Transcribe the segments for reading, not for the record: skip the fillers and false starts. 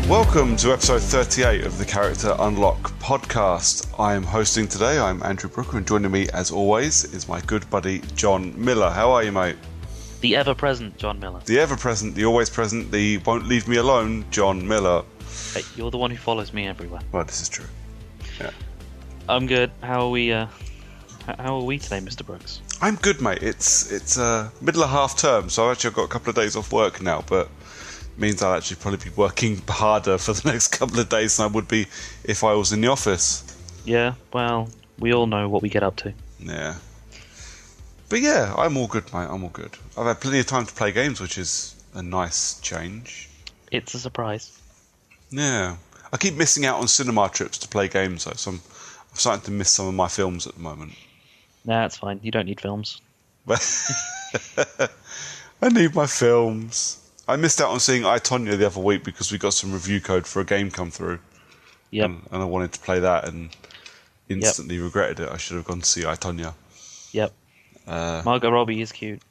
Welcome to episode 38 of the Character Unlock podcast. I am hosting today. I'm Andrew Brooker, and joining me, as always, is my good buddy John Miller. How are you, mate? The ever-present John Miller. The ever-present, the always-present, the won't-leave-me alone John Miller. Hey, you're the one who follows me everywhere. Well, this is true. Yeah. I'm good. How are we today, Mr. Brooks? I'm good, mate. It's middle of half term, so I've actually got a couple of days off work now, but means I'll actually probably be working harder for the next couple of days than I would be if I was in the office. Yeah, well, we all know what we get up to. Yeah. But yeah, I'm all good, mate. I'm all good. I've had plenty of time to play games, which is a nice change. It's a surprise. Yeah. I keep missing out on cinema trips to play games, though, so I'm starting to miss some of my films at the moment. Nah, it's fine. You don't need films. I need my films. I missed out on seeing I, Tonya the other week because we got some review code for a game come through. Yep. And I wanted to play that and instantly regretted it. I should have gone to see I, Tonya. Yep. Margot Robbie is cute.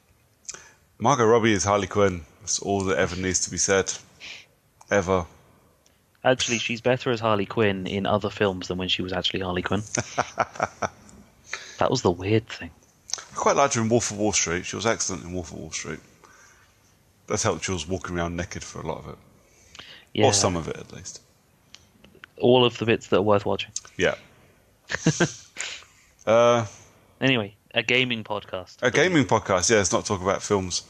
Margot Robbie is Harley Quinn. That's all that ever needs to be said. Ever. Actually, she's better as Harley Quinn in other films than when she was actually Harley Quinn. That was the weird thing. I quite liked her in Wolf of Wall Street. She was excellent in Wolf of Wall Street. That's helped she was walking around naked for a lot of it. Yeah. Or some of it, at least. All of the bits that are worth watching. Yeah. Anyway, a gaming podcast. A gaming podcast, yeah. Let's not talk about films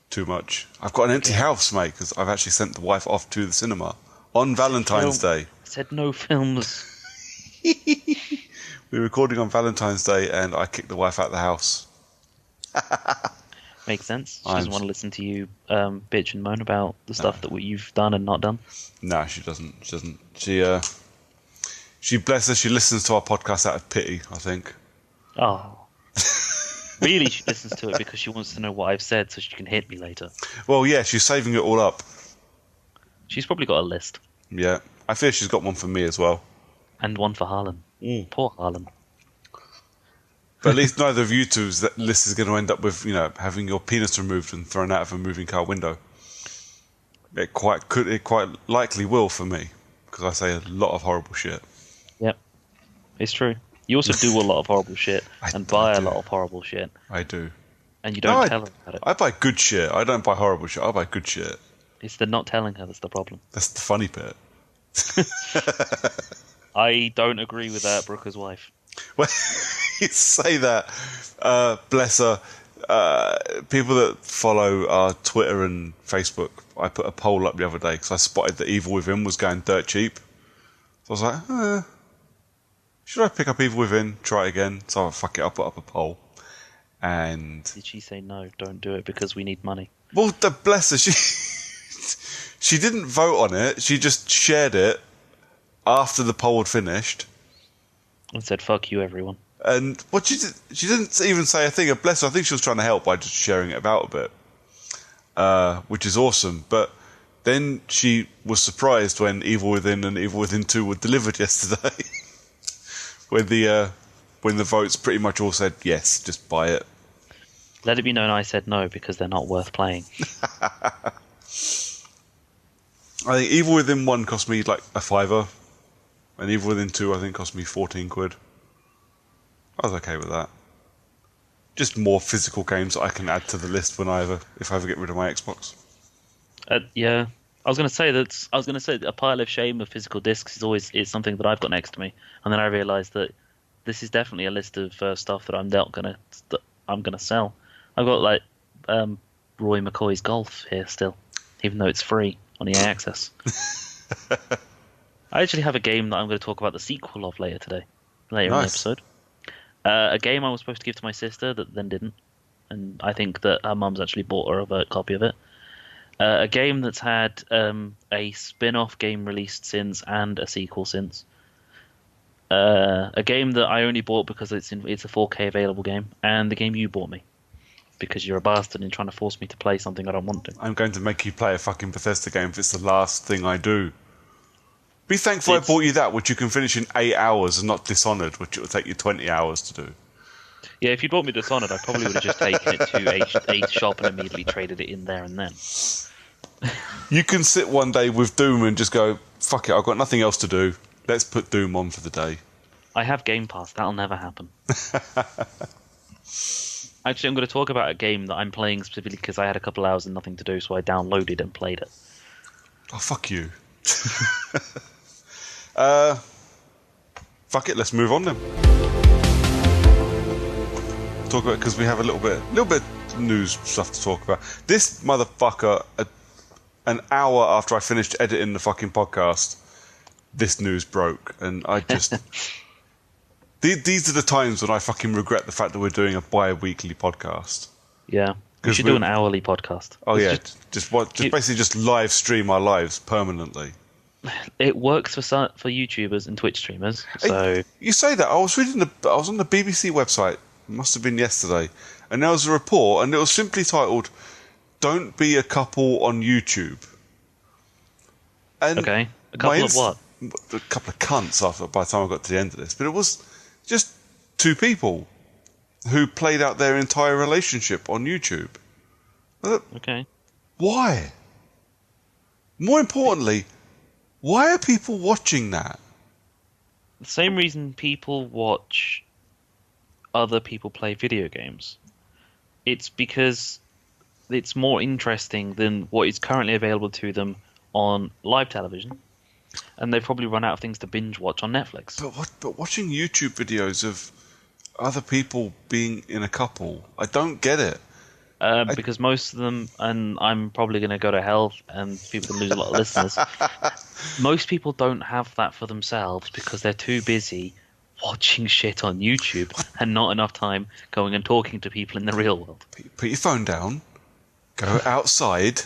too much. I've got an empty house, mate, because I've actually sent the wife off to the cinema on Valentine's Day. I said no films. We were recording on Valentine's Day, and I kicked the wife out of the house. Makes sense. She doesn't want to listen to you bitch and moan about the stuff that you've done and not done. No, she doesn't. She doesn't. She bless her. She listens to our podcast out of pity, I think. Oh, really? She listens to it because she wants to know what I've said so she can hit me later. Well, yeah, she's saving it all up. She's probably got a list. Yeah, I fear she's got one for me as well, and one for Harlan. Poor Harlan. But at least neither of you two's list is going to end up with, having your penis removed and thrown out of a moving car window. It quite likely will for me, because I say a lot of horrible shit. Yep, it's true. You also do a lot of horrible shit and buy a lot of horrible shit. I do. And you don't tell her about it. I buy good shit. I don't buy horrible shit. I buy good shit. It's the not telling her that's the problem. That's the funny bit. I don't agree with that, Brooker's wife. Well, you say that, bless her. People that follow our Twitter and Facebook, I put a poll up the other day because I spotted that Evil Within was going dirt cheap. So I was like, should I pick up Evil Within, try it again? So fuck it, I'll put up a poll. And did she say no, don't do it because we need money? Well, bless her, she didn't vote on it. She just shared it after the poll had finished. And said, fuck you, everyone. And what she didn't even say a thing. Bless her, I think she was trying to help by just sharing it about a bit, which is awesome. But then she was surprised when Evil Within and Evil Within 2 were delivered yesterday. when the votes pretty much all said, yes, just buy it. Let it be known I said no, because they're not worth playing. I think Evil Within 1 cost me like a $5. And Evil Within 2, I think, cost me 14 quid. I was okay with that. Just more physical games that I can add to the list if I ever get rid of my Xbox. Yeah, I was going to say a pile of shame of physical discs is something that I've got next to me, and then I realised that this is definitely a list of stuff that I'm gonna sell. I've got like Roy McCoy's Golf here still, even though it's free on EA Access. I actually have a game that I'm going to talk about the sequel of later in the episode. A game I was supposed to give to my sister that then didn't. And I think that her mum's actually bought her a copy of it. A game that's had a spin-off game released since and a sequel since. A game that I only bought because it's a 4K available game. And the game you bought me. Because you're a bastard and trying to force me to play something I don't want to. I'm going to make you play a fucking Bethesda game if it's the last thing I do. Be thankful I bought you that, which you can finish in 8 hours, and not Dishonored, which it will take you 20 hours to do. Yeah, if you bought me Dishonored, I probably would have just taken it to a shop and immediately traded it in there and then. You can sit one day with Doom and just go, fuck it, I've got nothing else to do. Let's put Doom on for the day. I have Game Pass. That'll never happen. Actually, I'm going to talk about a game that I'm playing specifically because I had a couple hours and nothing to do, so I downloaded and played it. Oh, fuck you. Fuck it, let's move on then. Talk about, because we have a little bit news stuff to talk about. This motherfucker, an hour after I finished editing the fucking podcast, this news broke, and I just... These are the times when I fucking regret the fact that we're doing a bi-weekly podcast. Yeah. We should do an hourly podcast. Oh, yeah. Just basically just live stream our lives permanently. It works for YouTubers and Twitch streamers. So you say that. I was on the BBC website. It must have been yesterday. And there was a report, and it was simply titled, "Don't be a couple on YouTube." And okay. A couple of what? A couple of cunts by the time I got to the end of this. But it was just two people who played out their entire relationship on YouTube. Okay. Why? More importantly, why are people watching that? The same reason people watch other people play video games. It's because it's more interesting than what is currently available to them on live television. And they've probably run out of things to binge watch on Netflix. But watching YouTube videos of other people being in a couple, I don't get it. Because most of them, and I'm probably going to go to hell and people can lose a lot of listeners, most people don't have that for themselves because they're too busy watching shit on YouTube and not enough time going and talking to people in the real world. Put your phone down, go outside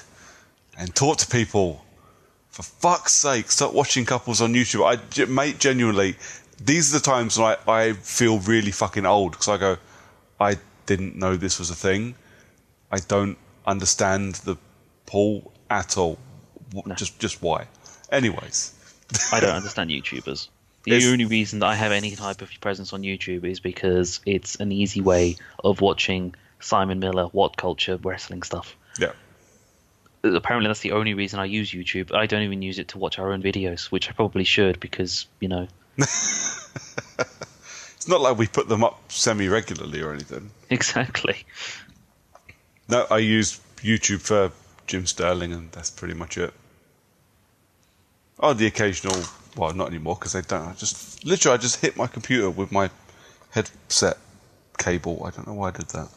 and talk to people. For fuck's sake, stop watching couples on YouTube. Mate, genuinely, these are the times when I feel really fucking old because I go, I didn't know this was a thing. I don't understand the pull at all. No. Just why? Anyways. I don't understand YouTubers. The only reason that I have any type of presence on YouTube is because it's an easy way of watching Simon Miller, What Culture, wrestling stuff. Yeah. Apparently that's the only reason I use YouTube. I don't even use it to watch our own videos, which I probably should because, you know. It's not like we put them up semi-regularly or anything. Exactly. No, I use YouTube for Jim Sterling and that's pretty much it. Oh, the occasional... Well, not anymore because I don't... I just hit my computer with my headset cable. I don't know why I did that.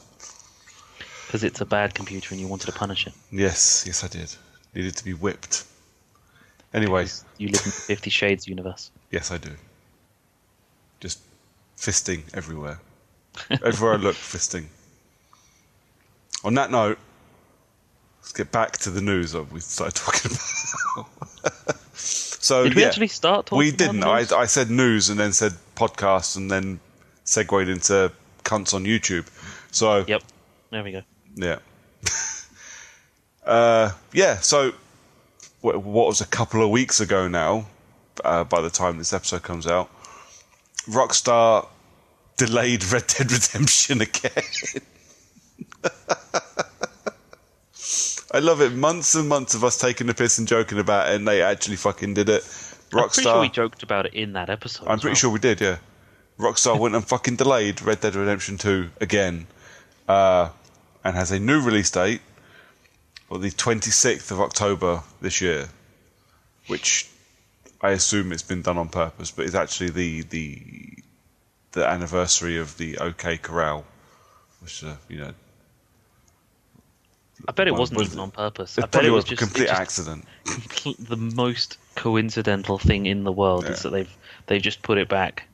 Because it's a bad computer and you wanted to punish it. Yes, I did. Needed to be whipped. Anyway. Because you live in the 50 Shades universe. Yes, I do. Just fisting everywhere. Everywhere I look, fisting. On that note, let's get back to the news that we started talking about. So, did we actually start talking about news? We didn't. I said news and then said podcast and then segued into cunts on YouTube. So... Yep. There we go. Yeah. So what was a couple of weeks ago now, by the time this episode comes out, Rockstar delayed Red Dead Redemption again. I love it. Months and months of us taking the piss and joking about it, and they actually fucking did it. Rockstar, I'm pretty sure we joked about it in that episode. I'm pretty sure we did, yeah. Rockstar went and fucking delayed Red Dead Redemption 2 again. And has a new release date for the 26th of October this year, which I assume it's been done on purpose, but it's actually the anniversary of the OK Corral, which I bet it wasn't even on purpose. I bet probably it was a complete accident. The most coincidental thing in the world is that they've just put it back.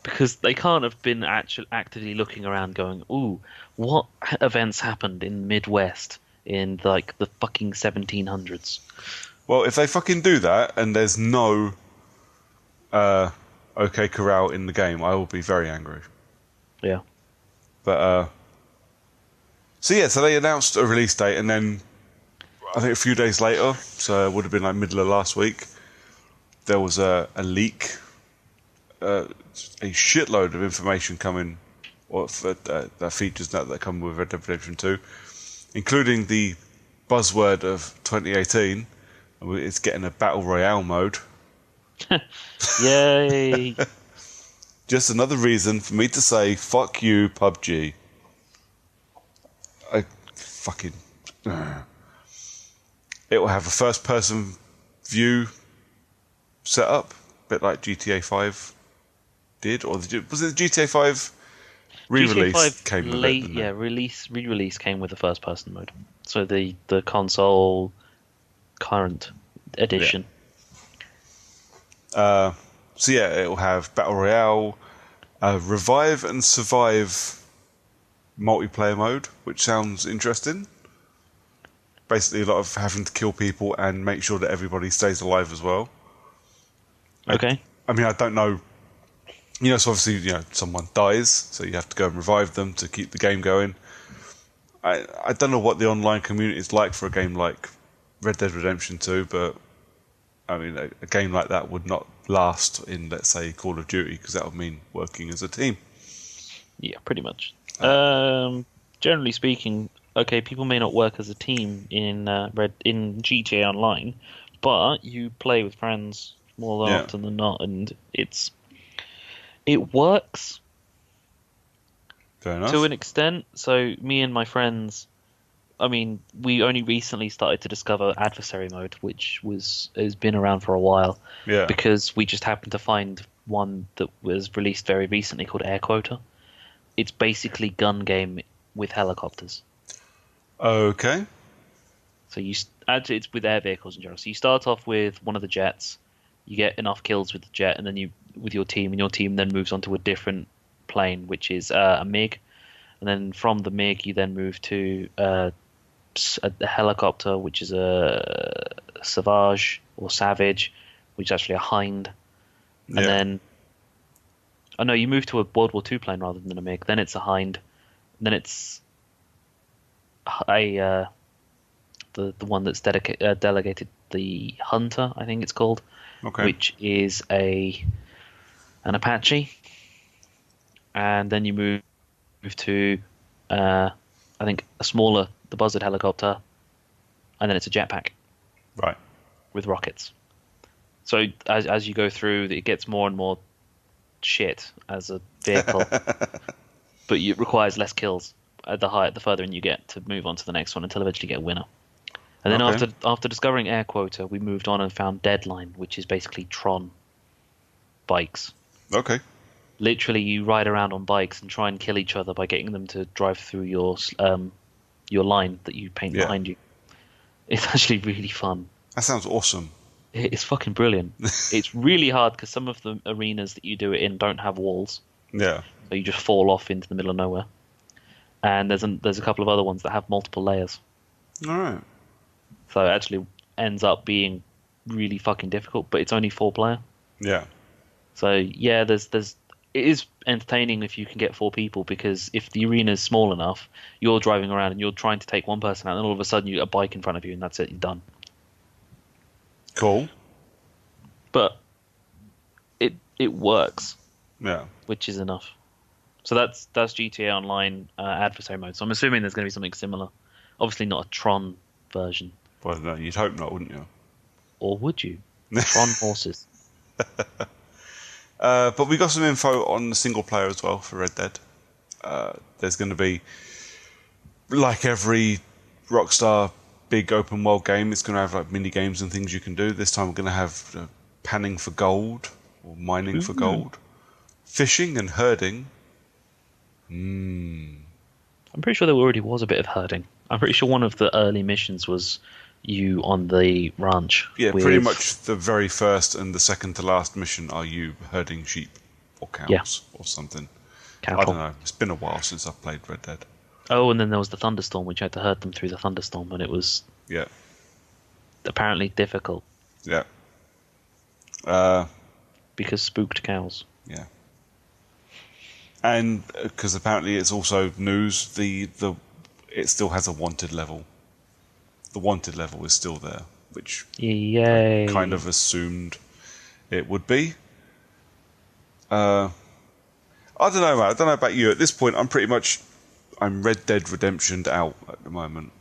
Because they can't have been actively looking around going, ooh, what events happened in Midwest in like the fucking 1700s? Well, if they fucking do that and there's no OK Corral in the game, I will be very angry. Yeah. But, so they announced a release date and then I think a few days later, so it would have been like middle of last week, there was a leak. A shitload of information coming, or features that come with Red Dead Redemption 2, including the buzzword of 2018. It's getting a battle royale mode. Yay! Just another reason for me to say fuck you, PUBG. I fucking. It will have a first-person view setup, a bit like GTA 5 did, or was it GTA 5 re-release GTA 5 came with late, it? yeah, re-release came with the first-person mode. So the console current edition. Yeah. So yeah, it will have battle royale, revive and survive multiplayer mode, which sounds interesting. Basically, a lot of having to kill people and make sure that everybody stays alive as well. Okay. I mean, I don't know. So obviously, someone dies, so you have to go and revive them to keep the game going. I don't know what the online community is like for a game like Red Dead Redemption 2, but I mean, a game like that would not last in, let's say, Call of Duty, because that would mean working as a team. Yeah, pretty much. Generally speaking, okay, people may not work as a team in GTA Online, but you play with friends more often than not, and it works. Fair enough. To an extent. So me and my friends, I mean, we only recently started to discover adversary mode, which has been around for a while. Yeah. Because we just happened to find one that was released very recently called Air Quota. It's basically gun game with helicopters. Okay. So actually it's with air vehicles in general. So you start off with one of the jets, you get enough kills with the jet, and then with your team, and your team then moves on to a different plane, which is a MiG, and then from the MiG you then move to a helicopter, which is a Savage or Savage, which is actually a Hind, and then you move to a World War II plane rather than a MiG. Then it's a Hind, and then it's the one that's delegated the Hunter, I think it's called, which is an Apache. And then you move to, I think, the Buzzard helicopter, and then it's a jetpack. Right. With rockets. So as you go through, it gets more and more shit as a vehicle, but it requires less kills the further in you get to move on to the next one until eventually you get a winner. And then after discovering Air Quota, we moved on and found Deadline, which is basically Tron bikes. Okay. Literally, you ride around on bikes and try and kill each other by getting them to drive through your line that you paint behind you. It's actually really fun. That sounds awesome. It's fucking brilliant. It's really hard because some of the arenas that you do it in don't have walls. Yeah. So you just fall off into the middle of nowhere. And there's a couple of other ones that have multiple layers. All right. So it actually ends up being really fucking difficult, but it's only 4-player. Yeah. So yeah, it is entertaining if you can get 4 people, because if the arena is small enough, you're driving around and you're trying to take one person out, and all of a sudden you get a bike in front of you, and that's it, you're done. Cool. But it works. Yeah. Which is enough. So that's GTA Online adversary mode. So I'm assuming there's going to be something similar. Obviously not a Tron version. Well, no, you'd hope not, wouldn't you? Or would you? Tron horses. But we got some info on the single player as well for Red Dead. There's going to be, like every Rockstar big open world game, it's going to have like mini games and things you can do. This time we're going to have panning for gold, or mining for gold, fishing and herding. I'm pretty sure there already was a bit of herding. I'm pretty sure one of the early missions was you on the ranch. Yeah, pretty much the very first and the second to last mission are you herding sheep or cows or something. Cattle. I don't know. It's been a while since I've played Red Dead. Oh, and then there was the thunderstorm, which you had to herd them through the thunderstorm, and it was apparently difficult. Yeah. Because spooked cows. Yeah. And because apparently it's also news, it still has a wanted level. The wanted level is still there, which I kind of assumed it would be. I don't know, mate. I don't know about you. At this point, I'm Red Dead Redemptioned out at the moment.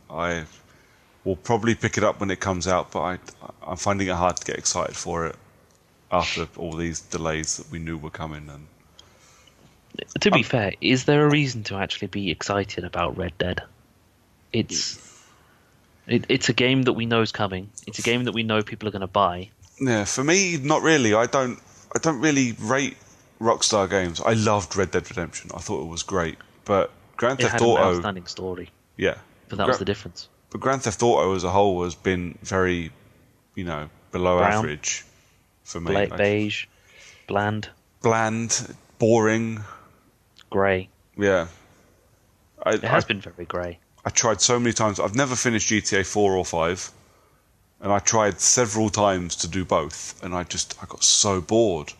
We'll probably pick it up when it comes out, but I'm finding it hard to get excited for it after all these delays that we knew were coming. And to be fair, is there a reason to actually be excited about Red Dead? It's a game that we know is coming. It's a game that we know people are going to buy. Yeah, for me, not really. I don't really rate Rockstar games. I loved Red Dead Redemption. I thought it was great, but Grand Theft Auto, an outstanding story. Yeah, but that was the difference. But Grand Theft Auto as a whole has been very, below average for me. Beige, bland, boring, grey. Yeah, it has been very grey. I tried so many times. I've never finished GTA 4 or 5, and I tried several times to do both, and I got so bored.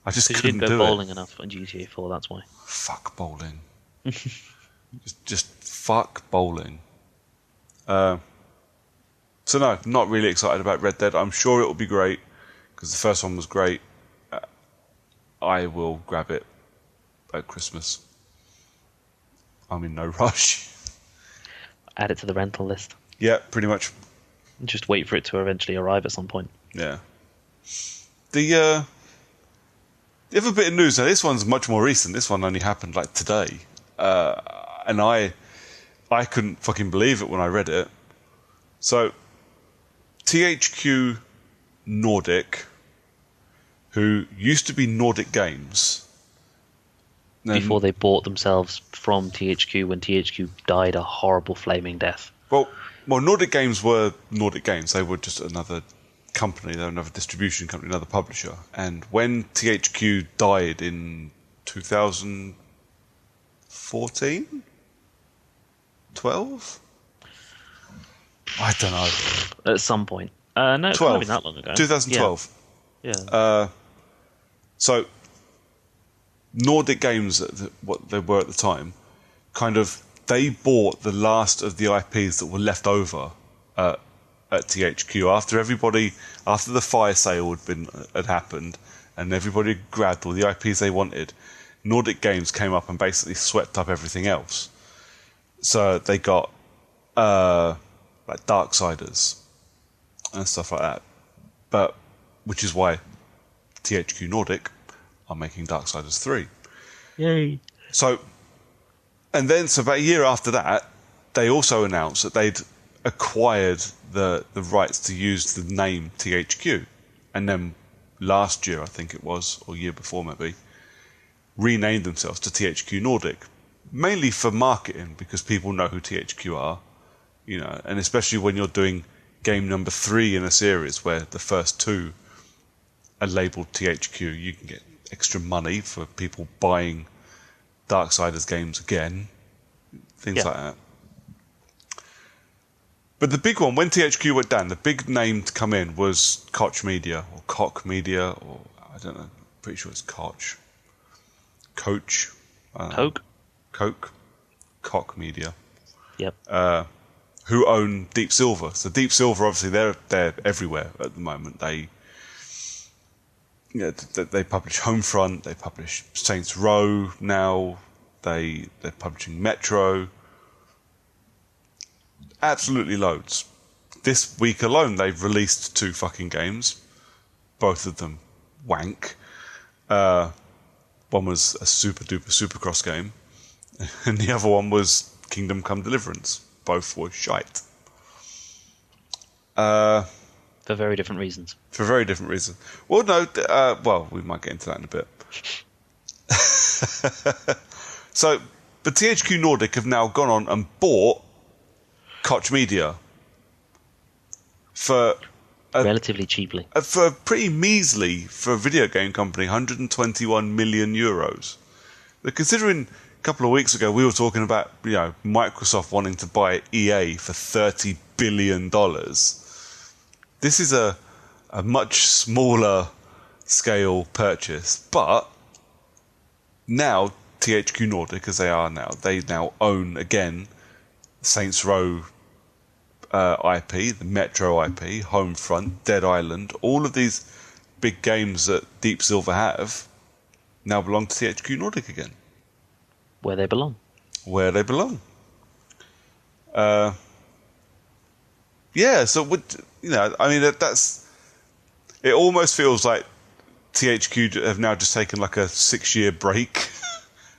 I just couldn't do it. You didn't go bowling enough on GTA 4, that's why. Fuck bowling. just fuck bowling. So no, not really excited about Red Dead. I'm sure it will be great, because the first one was great. I will grab it at Christmas. I'm in no rush. Add it to the rental list. Yeah, pretty much. Just wait for it to eventually arrive at some point. Yeah. The other bit of news, now this one's much more recent. This one only happened like today. And I couldn't fucking believe it when I read it. So, THQ Nordic, who used to be Nordic Games... Before they bought themselves from THQ when THQ died a horrible flaming death. Well, Nordic Games were Nordic Games. They were just another company. They were another distribution company, another publisher. And when THQ died in 2014? 12? I don't know. At some point. No, it's 12. not been that long ago. 2012. Yeah. So... Nordic Games, what they were at the time, they bought the last of the IPs that were left over at THQ after the fire sale had happened, and everybody grabbed all the IPs they wanted. Nordic Games came up and basically swept up everything else. So they got like Darksiders and stuff like that, which is why THQ Nordic are making Darksiders 3. Yay. So about a year after that, they also announced that they'd acquired the rights to use the name THQ. And then last year, I think it was, or year before maybe, renamed themselves to THQ Nordic. Mainly for marketing, because people know who THQ are, and especially when you're doing game number 3 in a series where the first 2 are labelled THQ, you can get extra money for people buying Darksiders games again, things like that. But the big one, when THQ went down, the big name to come in was Koch Media, or Koch Media, or I don't know, pretty sure it's Koch. Koch. Koch Media. Yep. Who own Deep Silver. So Deep Silver, obviously, they're everywhere at the moment. They publish Homefront, they publish Saints Row now, they're publishing Metro. Absolutely loads. This week alone, they've released 2 fucking games. Both of them wank. One was a super duper Supercross game, and the other one was Kingdom Come Deliverance. Both were shite. For very different reasons. Well, no, we might get into that in a bit. So, but THQ Nordic have now gone on and bought Koch Media for... relatively cheaply. For pretty measly, for a video game company, 121 million euros. But considering a couple of weeks ago we were talking about, Microsoft wanting to buy EA for $30 billion... This is a much smaller scale purchase, but now THQ Nordic, as they are now, they now own again Saints Row IP, the Metro IP, Homefront, Dead Island. All of these big games that Deep Silver have now belong to THQ Nordic again. Where they belong. Yeah, so I mean that's it. Almost feels like THQ have now just taken like a 6-year break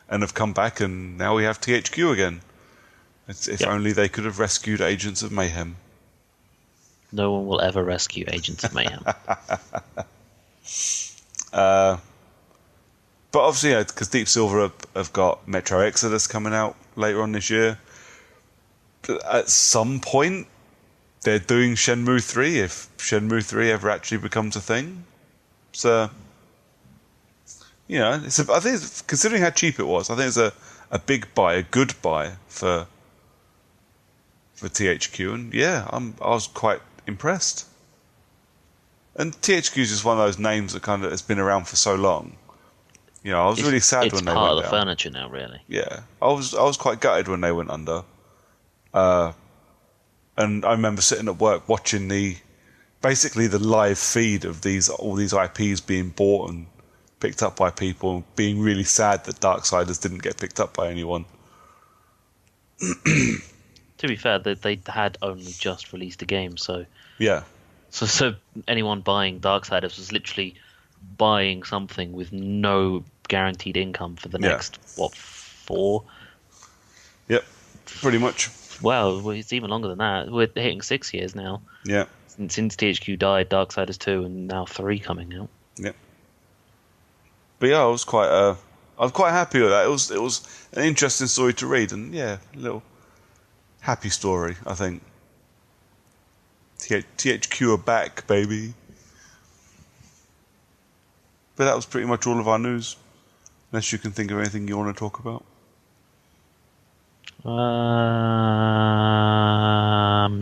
and have come back, and now we have THQ again. If only they could have rescued Agents of Mayhem. No one will ever rescue Agents of Mayhem. But obviously, because Deep Silver have got Metro Exodus coming out later on this year. But at some point, they're doing Shenmue 3 if Shenmue 3 ever actually becomes a thing. So, I think considering how cheap it was, I think it's a big buy, a good buy for THQ. And yeah, I was quite impressed. And THQ is just one of those names that kind of has been around for so long. I was really sad when they went down. It's part of the furniture now, really. Yeah, I was quite gutted when they went under. And I remember sitting at work watching basically the live feed of all these IPs being bought and picked up by people, being really sad that Darksiders didn't get picked up by anyone. To be fair, they had only just released a game, so yeah. So anyone buying Darksiders was literally buying something with no guaranteed income for the next 4? Yep, pretty much. Well, it's even longer than that. We're hitting 6 years now. Yeah. Since THQ died, Darksiders 2 and now 3 coming out. Yeah. But yeah, I was quite happy with that. It was an interesting story to read, and yeah, a little happy story, I think. THQ are back, baby. But that was pretty much all of our news. Unless you can think of anything you want to talk about. No,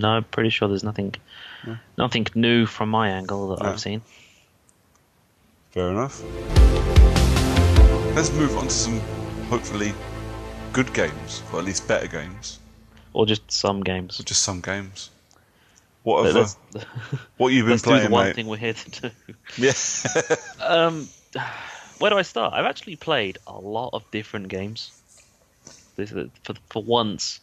I'm pretty sure there's nothing new from my angle that I've seen. Fair enough. Let's move on to some, hopefully, good games, or at least better games. Or just some games. Or just some games. What you've been let's playing, do the one mate? thing we're here to do. Yeah. Where do I start? I've actually played a lot of different games. For once.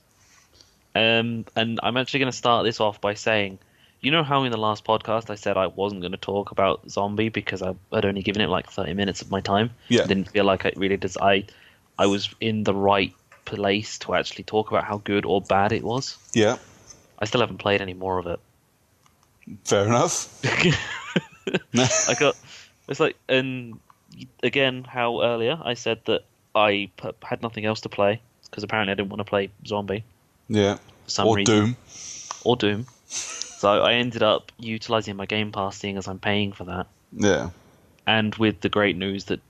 And I'm actually going to start this off by saying, you know how in the last podcast I said I wasn't going to talk about Zombie because I'd only given it like 30 minutes of my time? Yeah. I didn't feel like it really does. I was in the right place to actually talk about how good or bad it was. Yeah. I still haven't played any more of it. Fair enough. And again, how earlier I said that I had nothing else to play because apparently I didn't want to play Zombie. Yeah. For some reason. Doom. Or Doom. So I ended up utilising my Game Pass, seeing as I'm paying for that. Yeah. And with the great news that,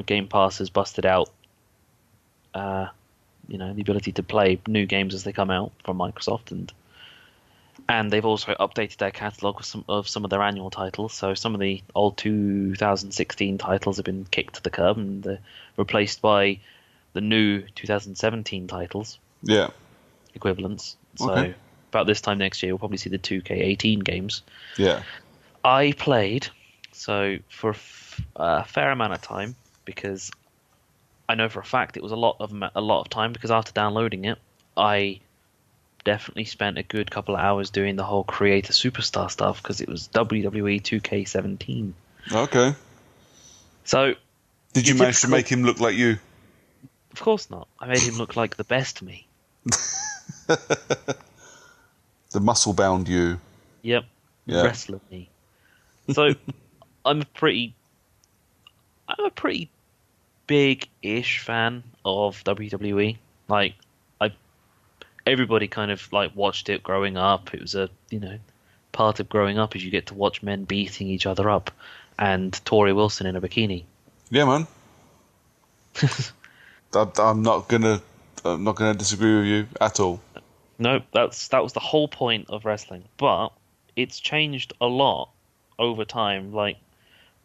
Game Pass has busted out, the ability to play new games as they come out from Microsoft, and they've also updated their catalogue of some of their annual titles. So some of the old 2016 titles have been kicked to the curb and they're replaced by the new 2017 titles. Yeah. Equivalents. So about this time next year, we'll probably see the 2K18 games. Yeah. I played for a fair amount of time because I know for a fact it was a lot of time because after downloading it, I definitely spent a good couple of hours doing the whole Creator Superstar stuff because it was WWE 2K17. Okay. So, did you manage to make him look like you? Of course not. I made him look like the best me. The muscle-bound you. Yep. Yeah. Wrestler me. So, I'm a pretty big-ish fan of WWE. Like, everybody kind of like watched it growing up. It was a part of growing up is you get to watch men beating each other up, and Tori Wilson in a bikini. Yeah, man. I'm not gonna disagree with you at all. No, that was the whole point of wrestling. But it's changed a lot over time. Like,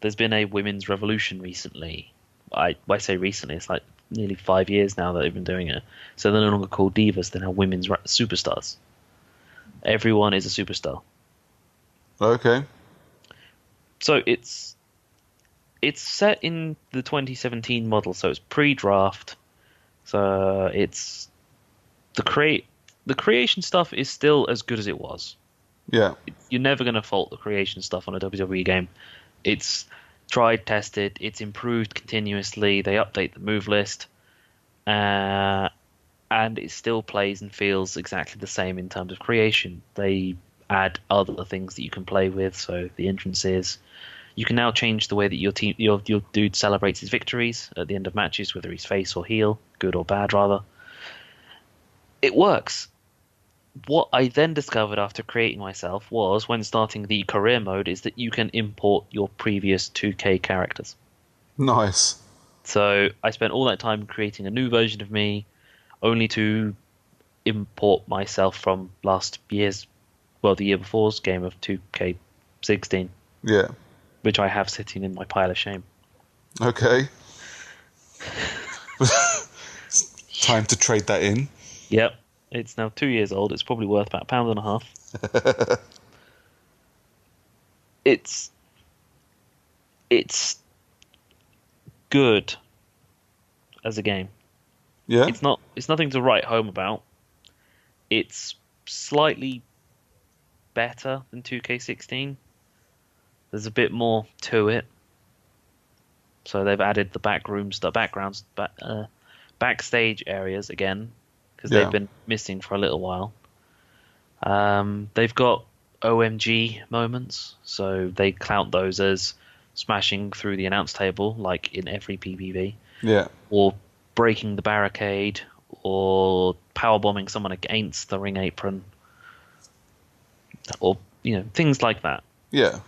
there's been a women's revolution recently. I say recently, it's like nearly 5 years now that they've been doing it. So they're no longer called divas, they're now women's superstars. Everyone is a superstar. Okay. So it's set in the 2017 model, so it's pre-draft. So it's the creation stuff is still as good as it was. Yeah. You're never going to fault the creation stuff on a WWE game. It's tried, tested, it's improved continuously. They update the move list, and it still plays and feels exactly the same in terms of creation. They add other things that you can play with, so the entrances. You can now change the way that your dude celebrates his victories at the end of matches, whether he's face or heel, good or bad, rather. It works. What I then discovered after creating myself was, when starting the career mode, is that you can import your previous 2K characters. Nice. So I spent all that time creating a new version of me, only to import myself from last year's, well, the year before's game of 2K16, Yeah. which I have sitting in my pile of shame. Okay. Time to trade that in. Yep, it's now 2 years old. It's probably worth about £1.50. It's good as a game. Yeah. It's nothing to write home about. It's slightly better than 2K16. There's a bit more to it. So they've added the backstage areas again, because they've been missing for a little while. They've got OMG moments, so they count those as smashing through the announce table, like in every PPV. Yeah. Or breaking the barricade, or powerbombing someone against the ring apron, or things like that. Yeah.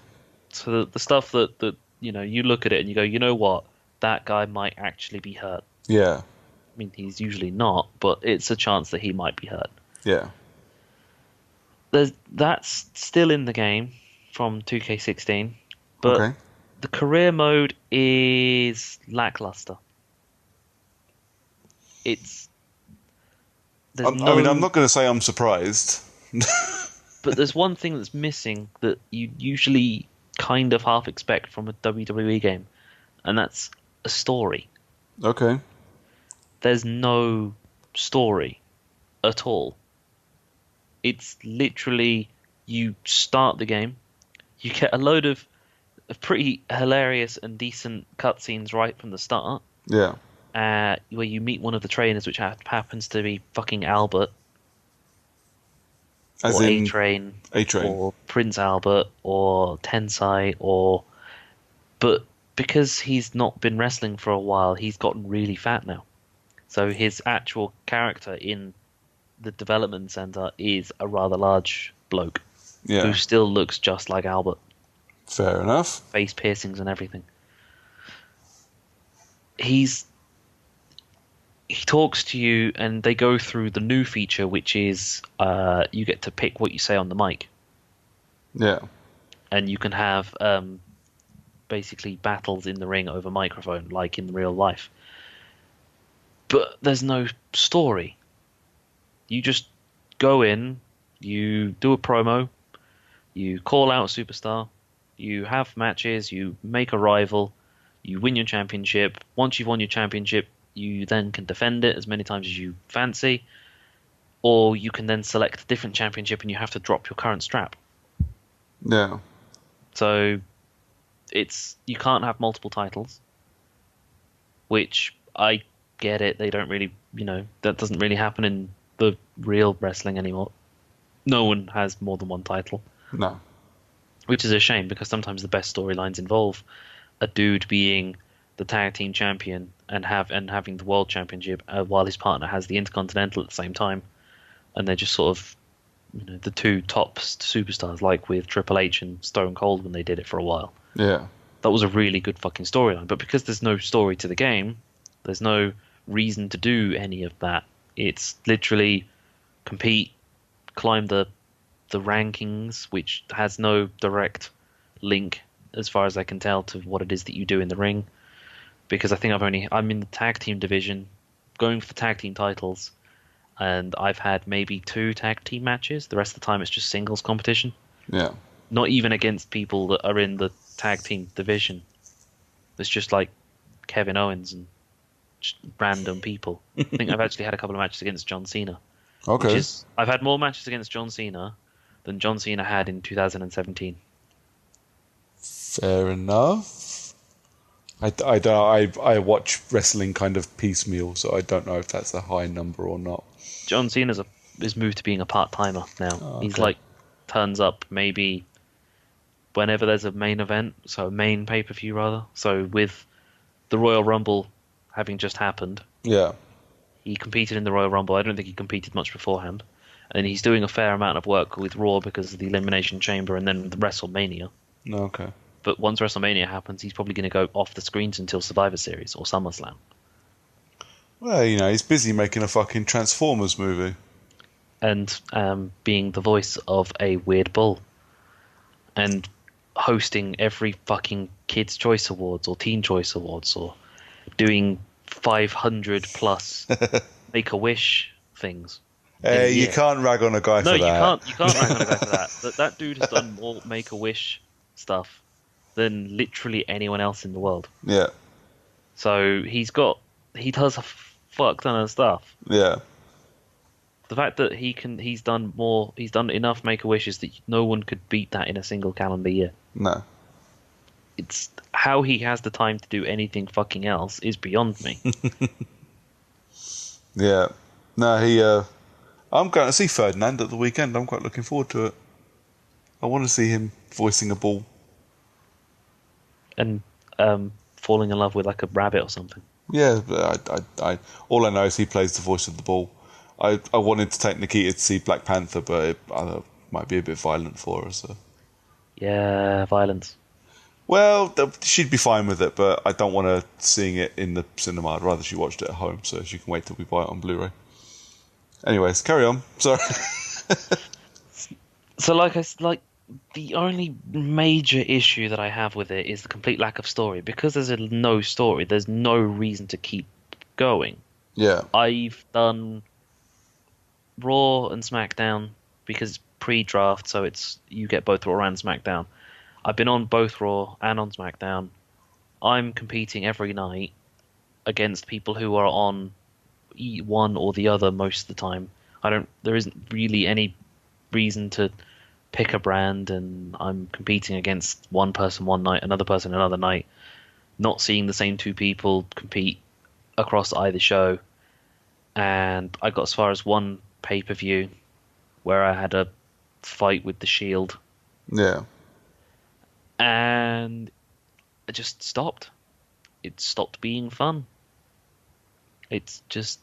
So the stuff that you look at it and you go, you know what, that guy might actually be hurt. Yeah. I mean, he's usually not, but it's a chance that he might be hurt. Yeah. That's still in the game from 2K16, but Okay. the career mode is lackluster. I'm not going to say I'm surprised. But there's one thing that's missing that you usually kind of half expect from a WWE game, and that's a story. Okay. There's no story at all. It's literally, you start the game, you get a load of pretty hilarious and decent cutscenes right from the start. Yeah. Where you meet one of the trainers, which happens to be fucking Albert, As or in A-Train, A-Train. or Prince Albert, or Tensai, but because he's not been wrestling for a while, he's gotten really fat now. So his actual character in the development center is a rather large bloke who still looks just like Albert. Fair enough. Face piercings and everything. He talks to you, and they go through the new feature, which is you get to pick what you say on the mic. Yeah. And you can have basically battles in the ring over microphone, like in real life. But there's no story. You just go in, you do a promo, you call out a superstar, you have matches, you make a rival, you win your championship. Once you've won your championship, you then can defend it as many times as you fancy, or you can then select a different championship and you have to drop your current strap. Yeah. So you can't have multiple titles, which I get it. They don't really, that doesn't really happen in the real wrestling anymore. No one has more than one title. No. Which is a shame, because sometimes the best storylines involve a dude being the tag team champion and having the world championship while his partner has the intercontinental at the same time, and they're just sort of the two top superstars, like with Triple H and Stone Cold when they did it for a while. Yeah. That was a really good fucking storyline, but because there's no story to the game, there's no reason to do any of that. It's literally compete, climb the rankings, which has no direct link, as far as I can tell, to what it is that you do in the ring. Because I think I'm in the tag team division, going for the tag team titles, and I've had maybe 2 tag team matches. The rest of the time it's just singles competition. Yeah. Not even against people that are in the tag team division. It's just like Kevin Owens and just random people. I think I've actually had a couple of matches against John Cena. Okay. I've had more matches against John Cena than John Cena had in 2017. Fair enough. I watch wrestling kind of piecemeal, so I don't know if that's a high number or not. John Cena is moved to being a part-timer now. Oh, okay. He's like turns up maybe whenever there's a main event, so a main pay-per-view rather. So with the Royal Rumble having just happened, yeah, he competed in the Royal Rumble. I don't think he competed much beforehand. And he's doing a fair amount of work with Raw because of the Elimination Chamber and then the WrestleMania. Okay. But once WrestleMania happens, he's probably going to go off the screens until Survivor Series or SummerSlam. Well, he's busy making a fucking Transformers movie. And being the voice of a weird bull. And hosting every fucking Kids' Choice Awards or Teen Choice Awards or doing 500 plus Make-A-Wish things. Hey, you can't rag on a guy for that. No, you can't rag on a guy for that. That dude has done more Make-A-Wish stuff than literally anyone else in the world. Yeah. So he does a fuck ton of stuff. Yeah. The fact that he's done enough Make-A-Wishes that no one could beat that in a single calendar year. No. It's how he has the time to do anything fucking else is beyond me. Yeah. No, I'm going to see Ferdinand at the weekend. I'm quite looking forward to it. I want to see him voicing a bull. And falling in love with like a rabbit or something. Yeah, I all I know is he plays the voice of the bull. I wanted to take Nikita to see Black Panther, but it might be a bit violent for her. So. Yeah, violence. Well, she'd be fine with it, but I don't want her seeing it in the cinema. I'd rather she watched it at home, so she can wait till we buy it on Blu-ray. Anyways, carry on. Sorry. So, like the only major issue that I have with it is the complete lack of story. Because there's no story, there's no reason to keep going. Yeah. I've done Raw and SmackDown because it's pre-draft, so you get both Raw and SmackDown. I've been on both Raw and on SmackDown. I'm competing every night against people who are on one or the other most of the time. There isn't really any reason to pick a brand, and I'm competing against one person one night, another person another night, not seeing the same two people compete across either show. And I got as far as one pay-per-view where I had a fight with the Shield. Yeah. And it just stopped. It stopped being fun. It's just...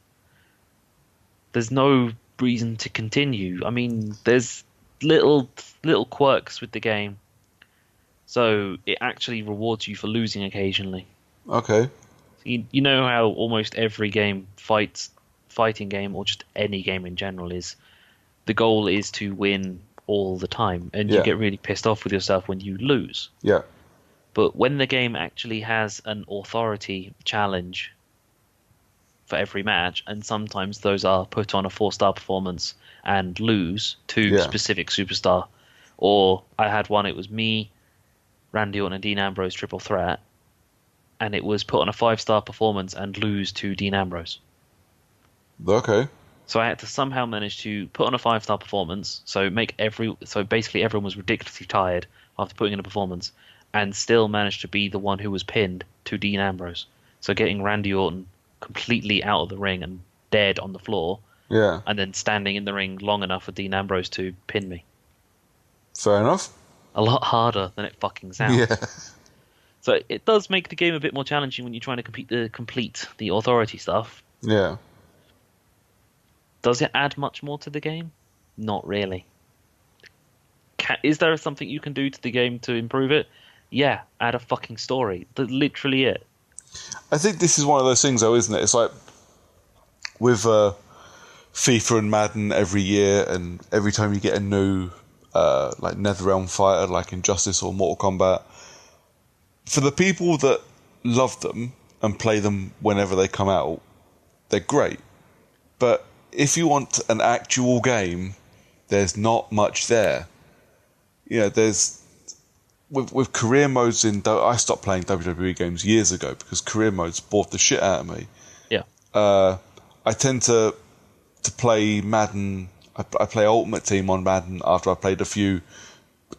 There's no reason to continue. I mean, there's little quirks with the game. So it actually rewards you for losing occasionally. Okay. You know how almost every game, fighting game, or just any game in general, is the goal is to win all the time, and you get really pissed off with yourself when you lose. Yeah. But when the game actually has an authority challenge for every match, and sometimes those are put on a 4-star performance and lose to specific superstar, or I had one, it was me, Randy Orton and Dean Ambrose triple threat, and it was put on a 5-star performance and lose to Dean Ambrose. Okay. So I had to somehow manage to put on a 5-star performance, so basically everyone was ridiculously tired after putting in a performance, and still managed to be the one who was pinned to Dean Ambrose. So getting Randy Orton completely out of the ring and dead on the floor, and then standing in the ring long enough for Dean Ambrose to pin me. Fair enough. A lot harder than it fucking sounds. Yeah. So it does make the game a bit more challenging when you're trying to complete the authority stuff. Yeah. Does it add much more to the game? Not really. Is there something you can do to the game to improve it? Yeah, add a fucking story. That's literally it. I think this is one of those things, though, isn't it? It's like with FIFA and Madden every year, and every time you get a new like NetherRealm fighter, like Injustice or Mortal Kombat, for the people that love them and play them whenever they come out, they're great. But if you want an actual game, there's not much there. You know, there's with career modes I stopped playing WWE games years ago because career modes bored the shit out of me. Yeah. I tend to play Madden I play Ultimate Team on Madden after I played a few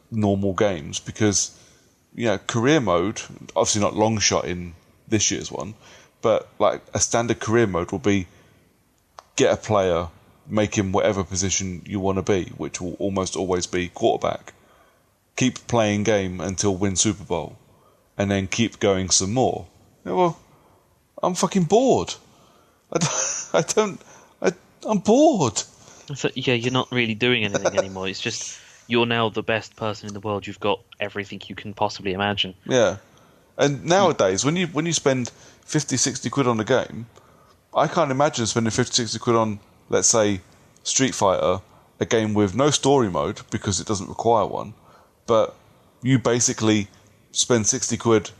normal games because, career mode, obviously not long shot in this year's one, but like a standard career mode will be get a player, make him whatever position you want to be, which will almost always be quarterback. Keep playing game until win Super Bowl, and then keep going some more. Well, I'm fucking bored. I'm bored. So, yeah, you're not really doing anything anymore. It's just you're now the best person in the world. You've got everything you can possibly imagine. Yeah. And nowadays, when you spend 50, 60 quid on a game, I can't imagine spending 50, 60 quid on, let's say, Street Fighter, a game with no story mode because it doesn't require one, but you basically spend 60 quid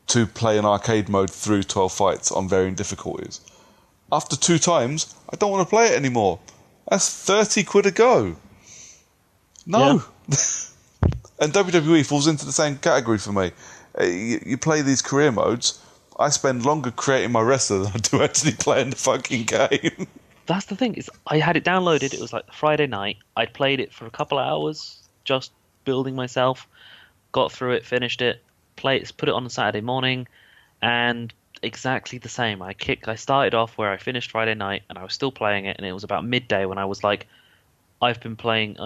to play an arcade mode through 12 fights on varying difficulties. After 2 times, I don't want to play it anymore. That's 30 quid a go. No. Yeah. And WWE falls into the same category for me. You play these career modes, I spend longer creating my wrestler than I do actually playing the fucking game. That's the thing, is I had it downloaded, it was like Friday night, I'd played it for a couple of hours, just building myself, got through it, finished it, put it on a Saturday morning, and exactly the same. I started off where I finished Friday night, and I was still playing it, and it was about midday when I was like, I've been putting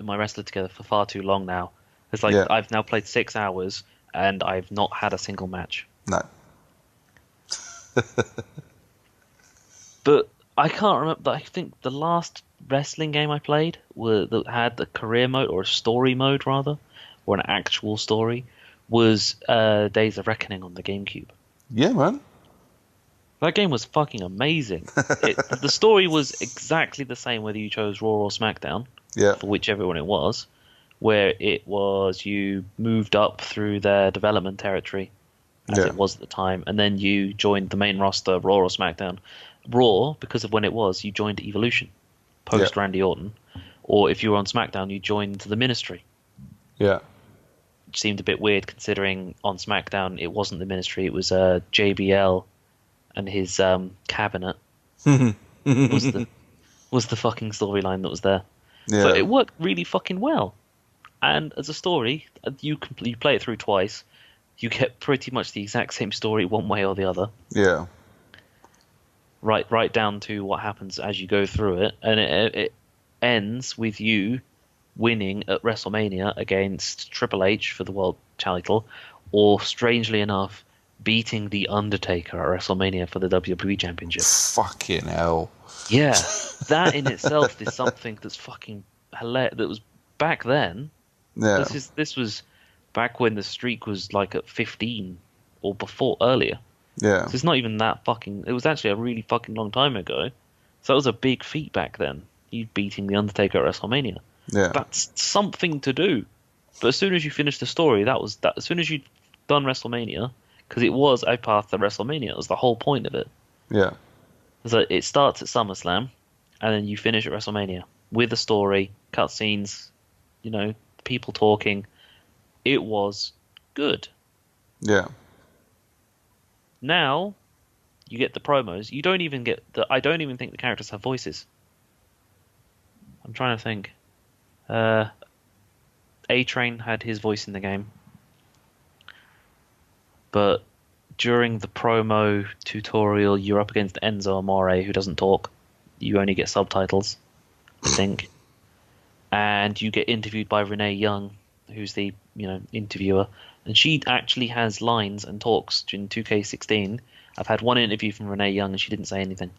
my wrestler together for far too long now. It's like, I've now played 6 hours, and I've not had a single match. No. But I can't remember. I think the last wrestling game I played that had the career mode, or a story mode rather, or an actual story, was Days of Reckoning on the GameCube. Yeah, man. That game was fucking amazing. The story was exactly the same whether you chose Raw or SmackDown, for whichever one it was, where it was you moved up through their development territory, as it was at the time, and then you joined the main roster, Raw or SmackDown. Raw, because of when it was, you joined Evolution, post Randy Orton, or if you were on SmackDown, you joined the Ministry. Yeah. Which seemed a bit weird considering on SmackDown it wasn't the Ministry, it was JBL and his cabinet was the fucking storyline that was there. Yeah. But it worked really fucking well. And as a story, you play it through twice, you get pretty much the exact same story one way or the other. Yeah. Right down to what happens as you go through it, and it ends with you winning at WrestleMania against Triple H for the world title, or strangely enough, beating The Undertaker at WrestleMania for the WWE Championship. Fucking hell. Yeah, that in itself is something that's fucking hilarious. That was back then. Yeah. This was back when the streak was like at 15 or before, earlier. Yeah. So it's not even that fucking... It was actually a really fucking long time ago. So that was a big feat back then. You beating The Undertaker at WrestleMania. Yeah. That's something to do. But as soon as you finish the story, as soon as you'd done WrestleMania, because it was a path to WrestleMania, it was the whole point of it. Yeah. So it starts at SummerSlam, and then you finish at WrestleMania with a story, cutscenes, people talking. It was good. Yeah. Now, you get the promos. You don't even get I don't even think the characters have voices. I'm trying to think. A-Train had his voice in the game. But during the promo tutorial, you're up against Enzo Amore, who doesn't talk. You only get subtitles, I think. And you get interviewed by Renee Young, who's the interviewer. And she actually has lines and talks in 2K16. I've had one interview from Renee Young and she didn't say anything.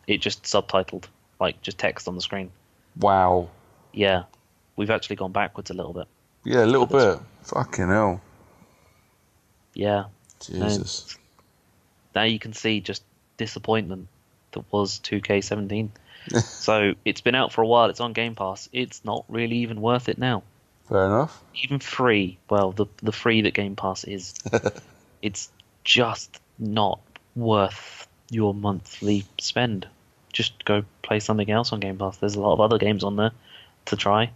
It just subtitled, like just text on the screen. Wow. Yeah. We've actually gone backwards a little bit. Yeah, a little bit. Fucking hell. Yeah. Jesus. Now you can see just disappointment that was 2K17. So it's been out for a while. It's on Game Pass. It's not really even worth it now. Fair enough. Even free. Well, the free that Game Pass is, it's just not worth your monthly spend. Just go play something else on Game Pass. There's a lot of other games on there to try.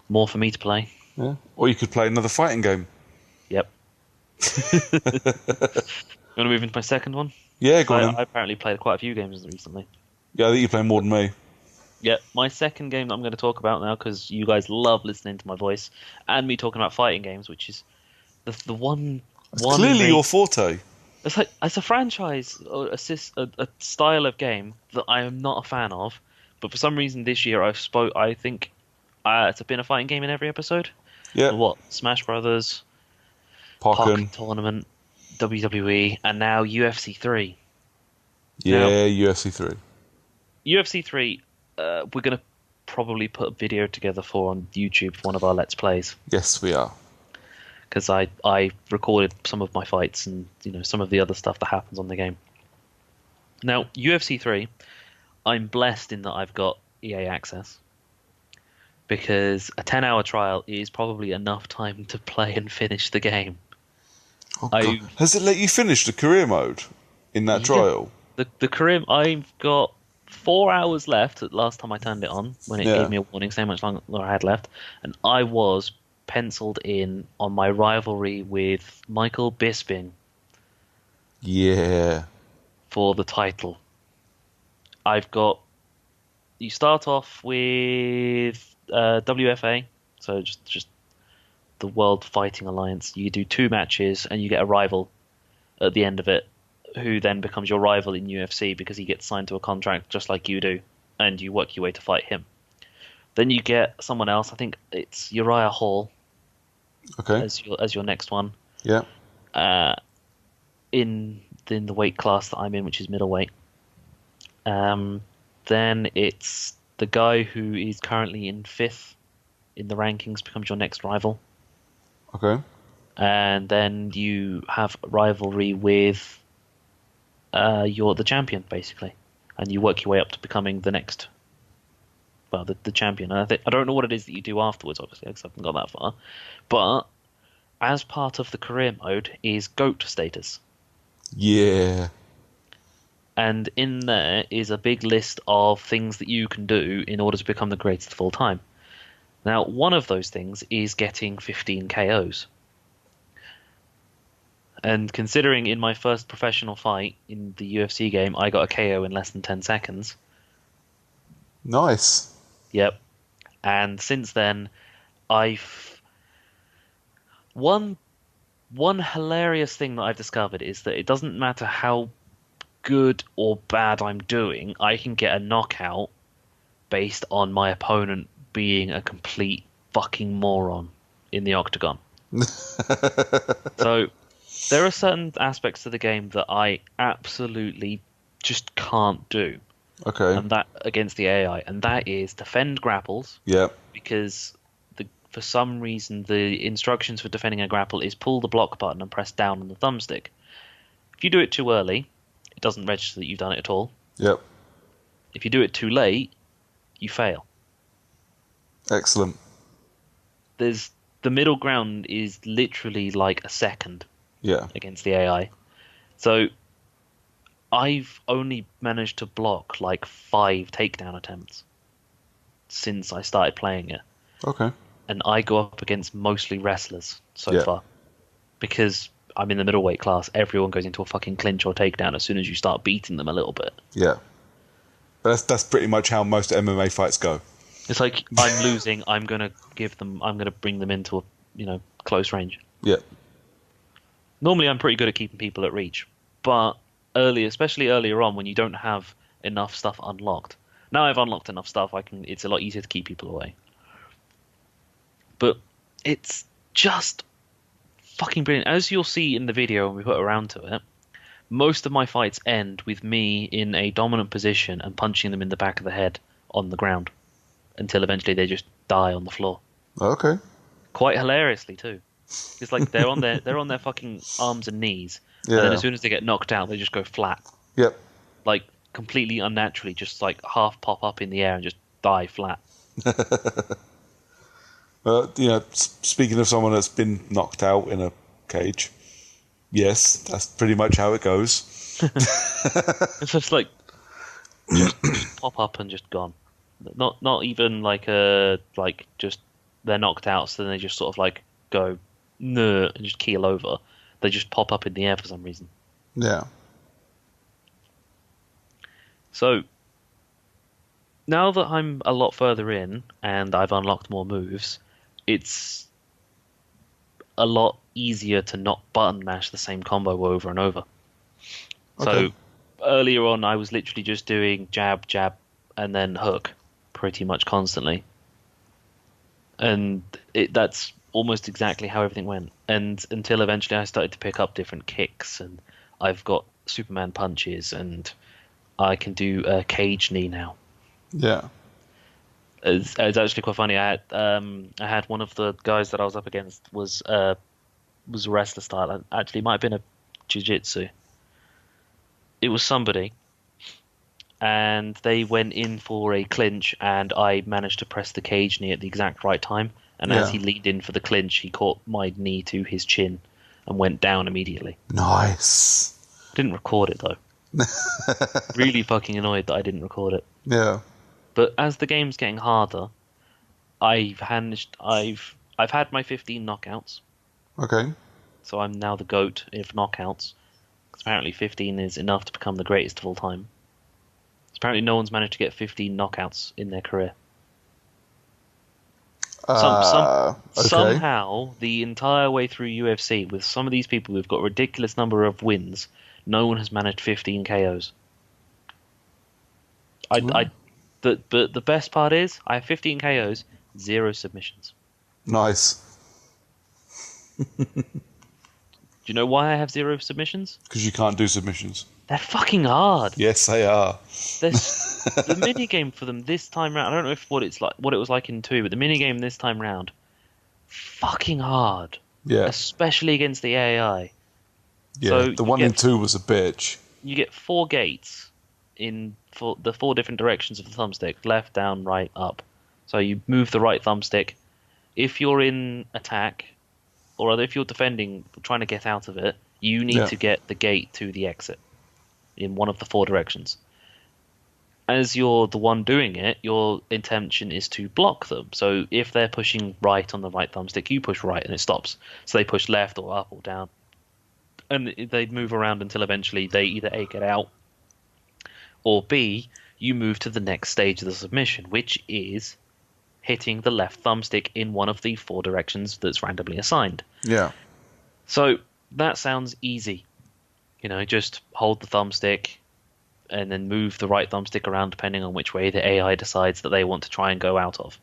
More for me to play. Yeah. Or you could play another fighting game. Yep. You want to move into my second one? Yeah, go on. I apparently played quite a few games recently. Yeah, I think you play more than me. Yeah, my second game that I'm going to talk about now, because you guys love listening to my voice and me talking about fighting games, which is the It's one clearly main. your forte. It's a franchise or a style of game that I am not a fan of, but for some reason this year I think it's been a fighting game in every episode. Yep. What? Smash Brothers, Pokken. Pocket Tournament, WWE, and now UFC 3. Now, Yeah, UFC 3. UFC 3, we're gonna probably put a video together for on YouTube for one of our Let's Plays, Yes, we are. because I recorded some of my fights and some of the other stuff that happens on the game. Now, UFC 3, I'm blessed in that I've got EA access, because a 10-hour trial is probably enough time to play and finish the game. Oh, God. Has it let you finish the career mode in that Yeah, trial? the career, I've got 4 hours left at last time I turned it on, when it gave Yeah. me a warning saying how much longer I had left, and I was penciled in on my rivalry with Michael Bisping Yeah. for the title. I've got You start off with WFA, so just the World Fighting Alliance. You do 2 matches and you get a rival at the end of it, who then becomes your rival in UFC because he gets signed to a contract just like you do, and you work your way to fight him. Then you get someone else. I think it's Uriah Hall Okay. as your next one. Yeah. In the weight class that I'm in, which is middleweight. Then it's the guy who is currently in 5th in the rankings becomes your next rival. Okay. And then you have a rivalry with you're the champion, basically, and you work your way up to becoming the next, well, the champion. And I don't know what it is that you do afterwards, obviously, because I haven't got that far. But as part of the career mode is GOAT status, Yeah. and in there is a big list of things that you can do in order to become the greatest of all time. Now, one of those things is getting 15 KOs. And considering in my first professional fight in the UFC game, I got a KO in less than 10 seconds. Nice. Yep. And since then, I've one hilarious thing that I've discovered is that it doesn't matter how good or bad I'm doing, I can get a knockout based on my opponent being a complete fucking moron in the octagon. So there are certain aspects to the game that I absolutely just can't do. Okay. And that against the AI, and that is defend grapples. Yeah. Because for some reason the instructions for defending a grapple is pull the block button and press down on the thumbstick. If you do it too early, it doesn't register that you've done it at all. Yep. If you do it too late, you fail. Excellent. The middle ground is literally like a second. Yeah. Against the AI. So I've only managed to block like 5 takedown attempts since I started playing it. Okay. And I go up against mostly wrestlers so far. Because I'm in the middleweight class, everyone goes into a fucking clinch or takedown as soon as you start beating them a little bit. Yeah. That's pretty much how most MMA fights go. It's like, I'm losing, I'm gonna bring them into a close range. Yeah. Normally I'm pretty good at keeping people at reach, but especially earlier on when you don't have enough stuff unlocked. Now I've unlocked enough stuff, it's a lot easier to keep people away. But it's just fucking brilliant. As you'll see in the video when we put around to it, most of my fights end with me in a dominant position and punching them in the back of the head on the ground until eventually they just die on the floor. Okay. Quite hilariously too. It's like they're on their fucking arms and knees, Yeah. and then as soon as they get knocked out, they just go flat. Yep. Like completely unnaturally, just like half pop up in the air and just die flat. Speaking of someone that's been knocked out in a cage, yes, that's pretty much how it goes. It's just like just pop up and just gone. Not even like just they're knocked out, so then they just sort of like go no and just keel over. They just pop up in the air for some reason. Yeah. So Now that I'm a lot further in and I've unlocked more moves, it's a lot easier to not button mash the same combo over and over. Okay. So earlier on, I was literally just doing jab, jab, and then hook pretty much constantly. And that's almost exactly how everything went. And until eventually I started to pick up different kicks, and I've got Superman punches, and I can do a cage knee now. Yeah. It's actually quite funny. I had one of the guys that I was up against was wrestler style. And actually, it might have been a jiu-jitsu. It was somebody, and they went in for a clinch, and I managed to press the cage knee at the exact right time. And as Yeah. he leaned in for the clinch, he caught my knee to his chin and went down immediately. Nice. Didn't record it though. Really fucking annoyed that I didn't record it. Yeah. But as the game's getting harder, I've had my 15 knockouts, Okay. so I'm now the GOAT of knockouts. Because apparently 15 is enough to become the greatest of all time. Apparently no one's managed to get 15 knockouts in their career. Okay. Somehow, the entire way through UFC, with some of these people who've got a ridiculous number of wins, no one has managed 15 KOs. But the best part is, I have 15 KOs, 0 submissions. Nice. Do you know why I have 0 submissions? Because you can't do submissions. They're fucking hard. Yes, they are. The mini game for them this time round. I don't know what it was like in 2, but the mini game this time round, fucking hard. Yeah. Especially against the AI. Yeah. So the one in 2 was a bitch. You get 4 gates for the 4 different directions of the thumbstick: left, down, right, up. So you move the right thumbstick. If you're in attack, or if you're defending, trying to get out of it, you need to get the gate to the exit in one of the 4 directions. As you're the one doing it, your intention is to block them. So if they're pushing right on the right thumbstick, you push right and it stops. So they push left or up or down. And they move around until eventually they either A, get out, or B, you move to the next stage of the submission, which is hitting the left thumbstick in one of the 4 directions that's randomly assigned. Yeah. So that sounds easy. Just hold the thumbstick and then move the right thumbstick around depending on which way the AI decides that they want to try and go out of.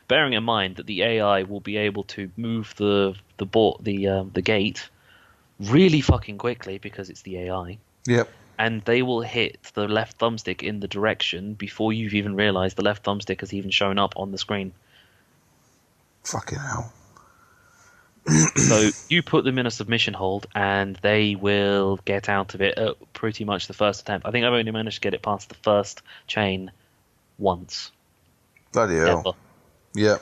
Bearing in mind that the AI will be able to move the gate really fucking quickly because it's the AI. Yep. And they will hit the left thumbstick in the direction before you've even realized the left thumbstick has even shown up on the screen. Fucking hell. So you put them in a submission hold and they will get out of it at pretty much the first attempt. I think I've only managed to get it past the first chain once. Bloody hell. Ever. Yeah.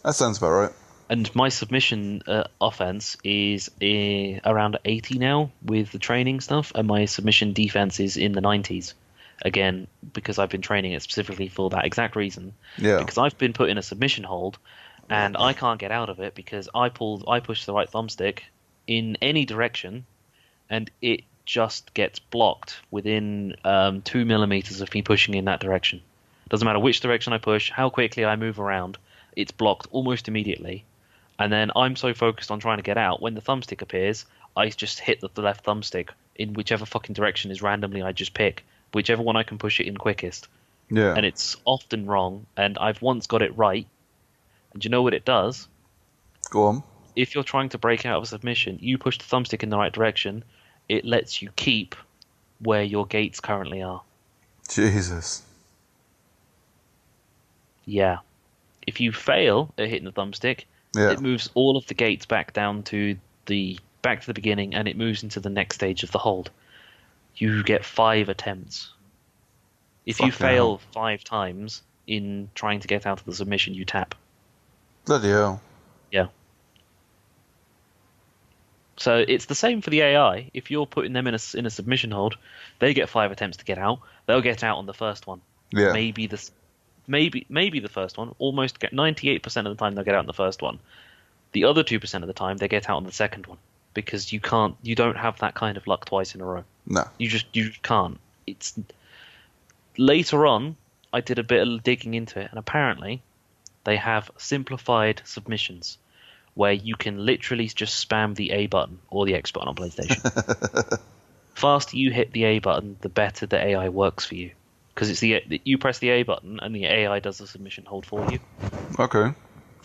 That sounds about right. And my submission offense is around 80 now with the training stuff, and my submission defense is in the 90s. Again, because I've been training it specifically for that exact reason. Yeah. Because I've been put in a submission hold, and I can't get out of it because I push the right thumbstick in any direction, and it just gets blocked within 2 millimeters of me pushing in that direction. Doesn't matter which direction I push, how quickly I move around, it's blocked almost immediately. And then I'm so focused on trying to get out, when the thumbstick appears, I just hit the left thumbstick in whichever fucking direction is randomly I just pick, whichever one I can push it in quickest. Yeah. And it's often wrong, and I've once got it right. And you know what it does? Go on. If you're trying to break out of a submission, you push the thumbstick in the right direction, it lets you keep where your gates currently are. Jesus. Yeah. If you fail at hitting the thumbstick, it moves all of the gates back down to the beginning, and it moves into the next stage of the hold. You get 5 attempts. If you fail 5 times in trying to get out of the submission, you tap. Bloody hell. Yeah. So it's the same for the AI. If you're putting them in a submission hold, they get 5 attempts to get out. They'll get out on the first one. Yeah. Maybe the first one. Almost 98% of the time they'll get out on the first one. The other 2% of the time they get out on the second one, because you don't have that kind of luck twice in a row. No. You can't. It's later on, I did a bit of digging into it, and apparently they have simplified submissions where you can literally just spam the A button or the X button on PlayStation. Faster you hit the A button, the better the AI works for you, because it's you press the A button and the AI does the submission hold for you. Okay.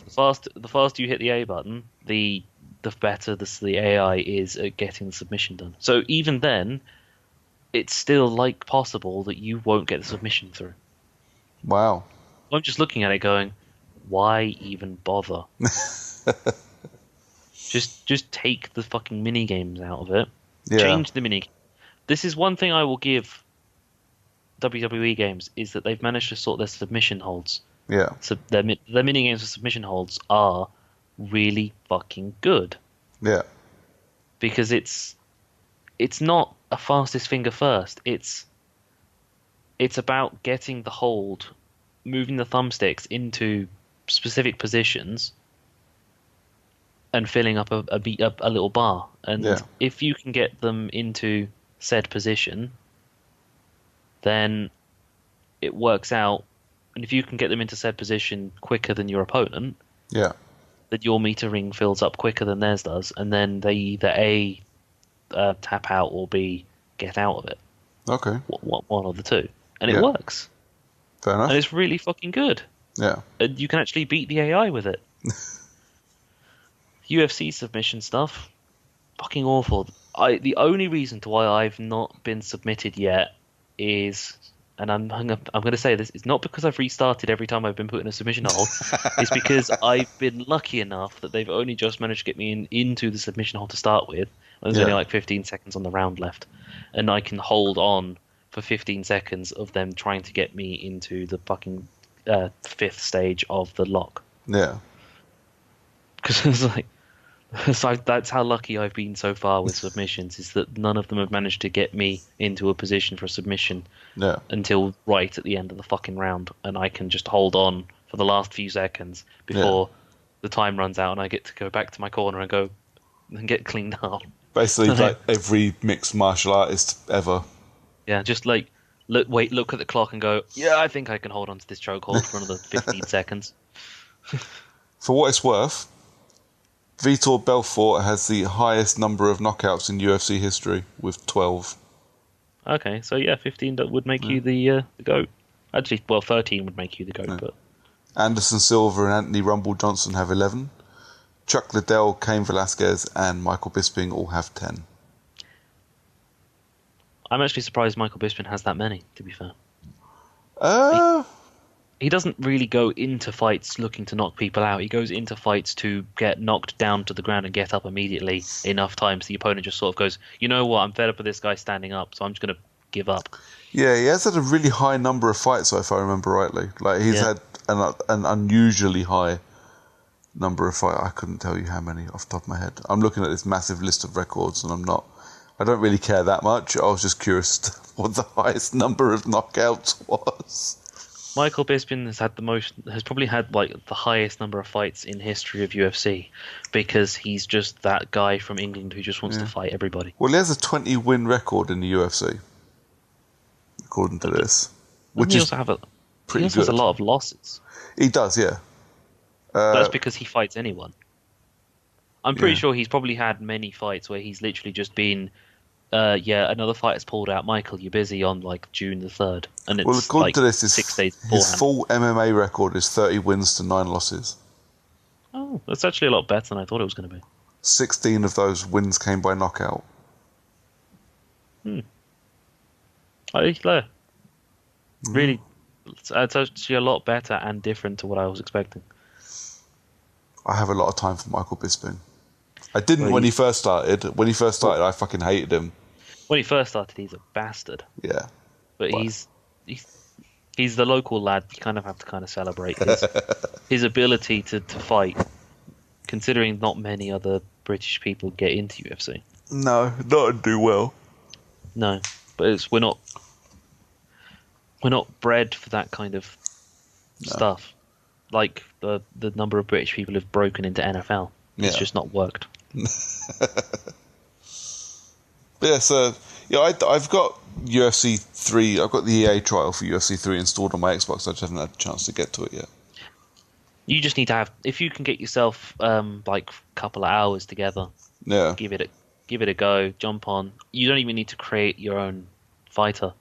The faster you hit the A button, the better the AI is at getting the submission done. So even then, it's still like possible that you won't get the submission through. Wow. I'm just looking at it going, why even bother? just take the fucking mini games out of it. Yeah. Change the mini. This is one thing I will give WWE games, is that they've managed to sort their submission holds. Yeah. So their mini games with submission holds are really fucking good. Yeah. Because it's not a fastest finger first. It's about getting the hold, moving the thumbsticks into specific positions, and filling up a little bar. And if you can get them into said position, then it works out. And if you can get them into said position quicker than your opponent, then your meter ring fills up quicker than theirs does, and then they either A, tap out, or B, get out of it. Okay. One of the two. And it works. Fair enough. And it's really fucking good. Yeah. And you can actually beat the AI with it. UFC submission stuff, fucking awful. The only reason to why I've not been submitted yet is, and I'm going to say this, it's not because I've restarted every time I've been put in a submission hold. It's because I've been lucky enough that they've only just managed to get me into the submission hold to start with. There's only like 15 seconds on the round left, and I can hold on for 15 seconds of them trying to get me into the fucking fifth stage of the lock. Yeah. Because it's like, so that's how lucky I've been so far with submissions, is that none of them have managed to get me into a position for a submission until right at the end of the fucking round, and I can just hold on for the last few seconds before the time runs out and I get to go back to my corner and go and get cleaned up. Basically, like every mixed martial artist ever. Yeah, just like look at the clock and go, yeah, I think I can hold on to this chokehold for another 15 seconds. For what it's worth, Vitor Belfort has the highest number of knockouts in UFC history with 12. Okay, so 15 that would make you the GOAT. Actually, 13 would make you the GOAT. But Anderson Silva and Anthony Rumble Johnson have 11. Chuck Liddell, Cain Velasquez, and Michael Bisping all have 10. I'm actually surprised Michael Bisping has that many, to be fair. He doesn't really go into fights looking to knock people out. He goes into fights to get knocked down to the ground and get up immediately enough times the opponent just sort of goes, you know what, I'm fed up with this guy standing up, so I'm just going to give up. Yeah, he has had a really high number of fights, if I remember rightly. Like he's had an unusually high number of fights. I couldn't tell you how many off the top of my head. I'm looking at this massive list of records, and I don't really care that much. I was just curious what the highest number of knockouts was. Michael Bisping has probably had like the highest number of fights in history of UFC, because he's just that guy from England who just wants to fight everybody. Well, he has a 20-win record in the UFC, according to this, which is pretty good. He also has a lot of losses. He does, yeah. That's because he fights anyone. I'm pretty sure he's probably had many fights where he's literally just been, another fight has pulled out. Michael, you're busy on like June the 3rd. And it's according to this, 6 days beforehand. His full MMA record is 30 wins to 9 losses. Oh, that's actually a lot better than I thought it was going to be. 16 of those wins came by knockout. Really, it's actually a lot better and different to what I was expecting. I have a lot of time for Michael Bisping. I didn't when he first started. When he first started, I fucking hated him. When he first started, he's a bastard. Yeah. But he's the local lad. You kind of have to celebrate his ability to fight, considering not many other British people get into UFC. No, not do well. No, but we're not bred for that kind of stuff. Like the number of British people who've broken into NFL. It's just not worked. I've got UFC 3. I've got the EA trial for UFC 3 installed on my Xbox. I just haven't had a chance to get to it yet. You just need to have, if you can get yourself like a couple of hours together, Yeah. give it a go, jump on. You don't even need to create your own fighter.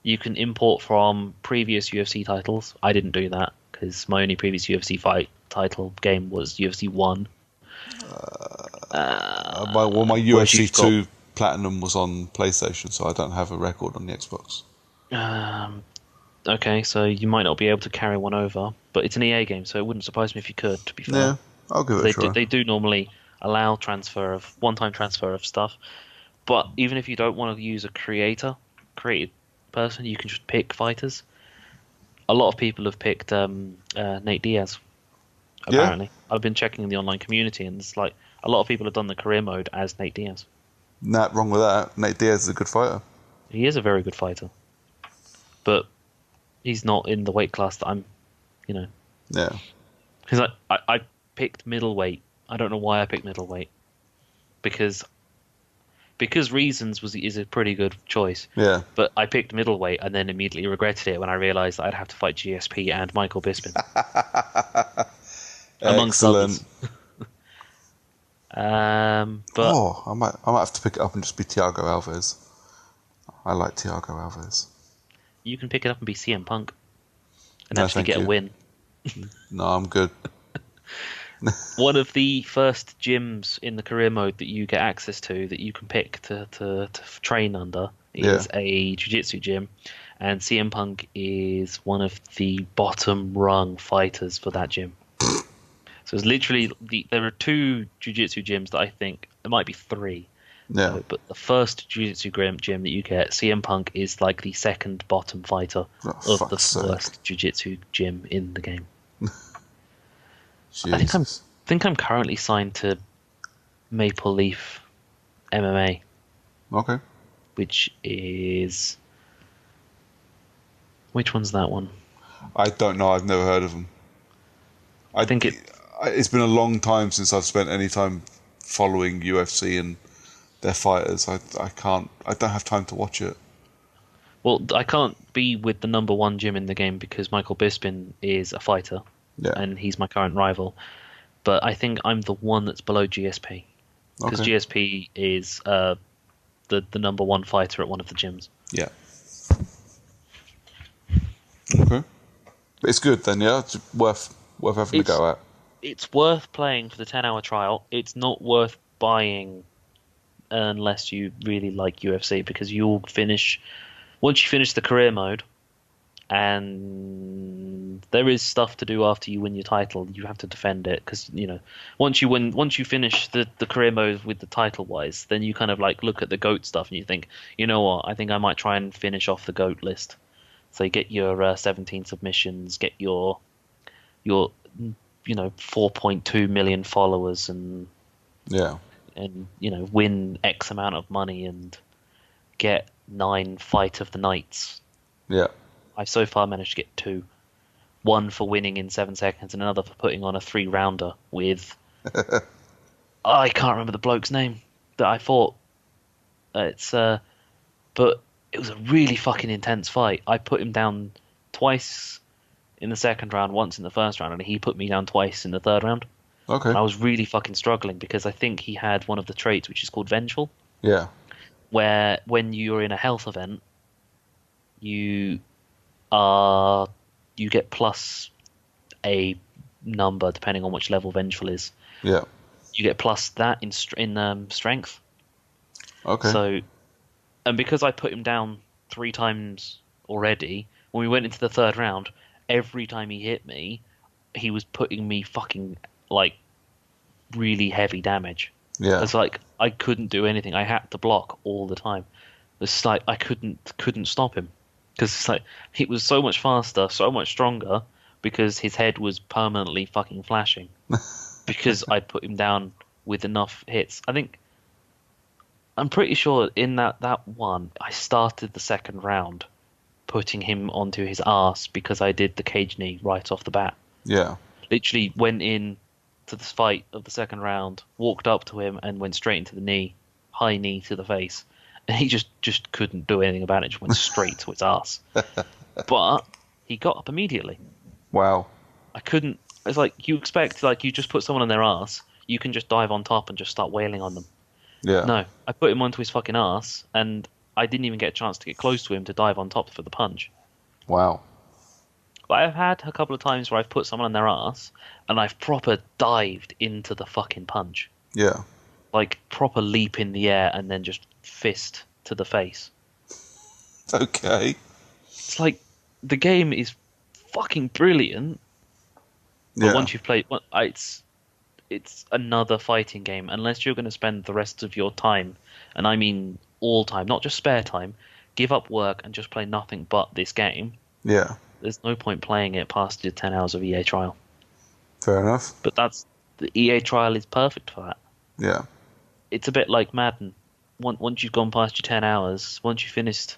You can import from previous UFC titles. I didn't do that because my only previous UFC fight title game was UFC 1. My UFC 2 Platinum was on PlayStation, so I don't have a record on the Xbox. Okay, so you might not be able to carry one over, but it's an EA game, so it wouldn't surprise me if you could, to be fair. Yeah, I'll give it a try. They do normally allow one-time transfer of stuff, but even if you don't want to use a created person, you can just pick fighters. A lot of people have picked Nate Diaz, apparently. Yeah. I've been checking in the online community, and it's like a lot of people have done the career mode as Nate Diaz. Not wrong with that. Nate Diaz is a good fighter. He is a very good fighter. But he's not in the weight class that I'm, Yeah. Because I picked middleweight. I don't know why I picked middleweight. Because Reasons is a pretty good choice. Yeah. But I picked middleweight and then immediately regretted it when I realised that I'd have to fight GSP and Michael Bisping. Amongst others. But I might have to pick it up and just be Thiago Alves. I like Thiago Alves. You can pick it up and be CM Punk and actually get a win. No, I'm good. One of the first gyms in the career mode that you get access to that you can pick to train under is a jiu-jitsu gym, and CM Punk is one of the bottom rung fighters for that gym. So it's literally there are 2 jiu-jitsu gyms that I think, there might be 3. Yeah. But the first jiu-jitsu gym that you get, CM Punk is like the second bottom fighter of the worst jiu-jitsu gym in the game. I think I'm currently signed to Maple Leaf MMA. Okay. Which one's that one? I don't know. I've never heard of them. I think it's been a long time since I've spent any time following UFC and their fighters. I don't have time to watch it. Well, I can't be with the number 1 gym in the game because Michael Bisping is a fighter. Yeah. And he's my current rival. But I think I'm the one that's below GSP. Because GSP is the number 1 fighter at one of the gyms. Yeah. Okay. But it's good then, yeah? It's worth having to go at. It's worth playing for the 10-hour trial. It's not worth buying unless you really like UFC, because once you finish the career mode, and there is stuff to do after you win your title. You have to defend it because once you finish the career mode with the title wise, then you kind of like look at the GOAT stuff and you think, you know what, I think I might try and finish off the GOAT list. So you get your 17 submissions, get your 4.2 million followers, and win X amount of money and get 9 fight of the nights. Yeah. I've so far managed to get 2. One for winning in 7 seconds and another for putting on a 3-rounder with... I can't remember the bloke's name that I fought. But it was a really fucking intense fight. I put him down twice in the second round, once in the first round, and he put me down twice in the third round. Okay. And I was really fucking struggling because I think he had one of the traits which is called Vengeful. Yeah. Where when you're in a health event, you get plus a number depending on which level Vengeful is. Yeah. You get plus that in strength. Okay. So, and because I put him down 3 times already, when we went into the third round, every time he hit me, he was putting me fucking like really heavy damage. Yeah. It's like I couldn't do anything. I had to block all the time. It's like I couldn't stop him. Because it's like he was so much faster, so much stronger, because his head was permanently fucking flashing. Because I put him down with enough hits. I'm pretty sure in that one, I started the second round putting him onto his arse because I did the cage knee right off the bat. Yeah. Literally went in to this fight of the second round, walked up to him and went straight into the knee, high knee to the face. and he just couldn't do anything about it. Just went straight to its ass. But he got up immediately. Wow. I couldn't. It's like you expect, like you just put someone on their ass, you can just dive on top and just start wailing on them. Yeah. No, I put him onto his fucking ass, and I didn't even get a chance to get close to him to dive on top for the punch. Wow. But I've had a couple of times where I've put someone on their ass, and I've proper dived into the fucking punch. Yeah. Like proper leap in the air and then just fist to the face. Okay. It's like the game is fucking brilliant. But Yeah. once you've played, it's another fighting game. Unless you're going to spend the rest of your time, and I mean all time, not just spare time, give up work and just play nothing but this game. Yeah. There's no point playing it past your 10 hours of EA trial. Fair enough. But the EA trial is perfect for that. Yeah. It's a bit like Madden. Once you've gone past your 10 hours, once you've finished,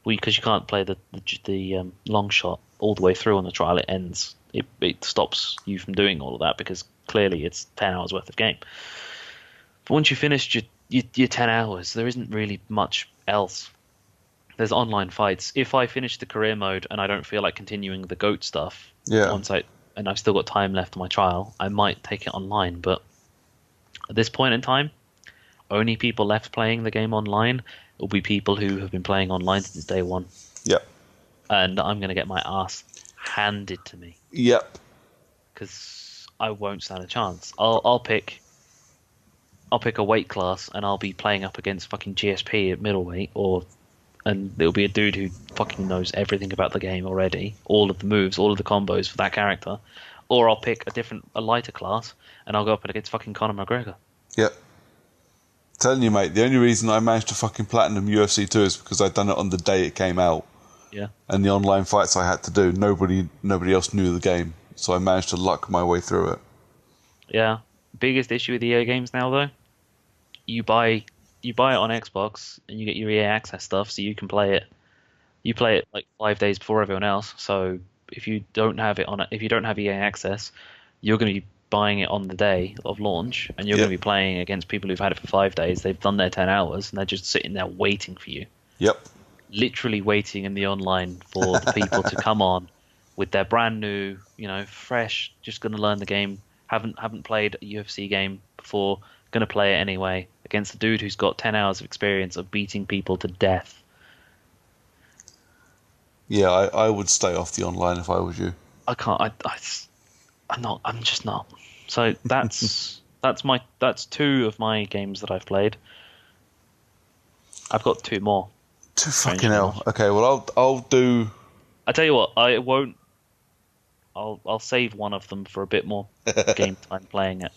well, because you can't play the long shot all the way through on the trial, it ends. It stops you from doing all of that because clearly it's 10 hours worth of game. But once you've finished your 10 hours, there isn't really much else. There's online fights. If I finish the career mode and I don't feel like continuing the GOAT stuff, and I've still got time left on my trial, I might take it online. But at this point in time, only people left playing the game online will be people who have been playing online since day one. Yep. And I'm going to get my ass handed to me. Yep. Because I won't stand a chance. I'll pick a weight class and I'll be playing up against fucking GSP at middleweight, and there'll be a dude who fucking knows everything about the game already, all of the moves, all of the combos for that character, or I'll pick a lighter class and I'll go up against fucking Conor McGregor. Yep. Telling you, mate, the only reason I managed to fucking platinum UFC 2 is because I'd done it on the day it came out. Yeah. And the online fights I had to do, nobody else knew the game, so I managed to luck my way through it. Yeah. Biggest issue with EA games now, though, you buy it on Xbox and you get your EA Access stuff, so you can play it. You play it like 5 days before everyone else. So if you don't have EA Access, you're going to be buying it on the day of launch, and you're going to be playing against people who've had it for 5 days. They've done their 10 hours, and they're just sitting there waiting for you. Yep. Literally waiting in the online for the people to come on with their brand new, fresh, just going to learn the game, haven't played a UFC game before, going to play it anyway, against a dude who's got 10 hours of experience of beating people to death. Yeah, I would stay off the online if I was you. I can't. I'm just not. So that's two of my games that I've played. I've got two more. Two fucking hell. Okay, well I'll do. I tell you what, I won't. I'll save one of them for a bit more game time playing it.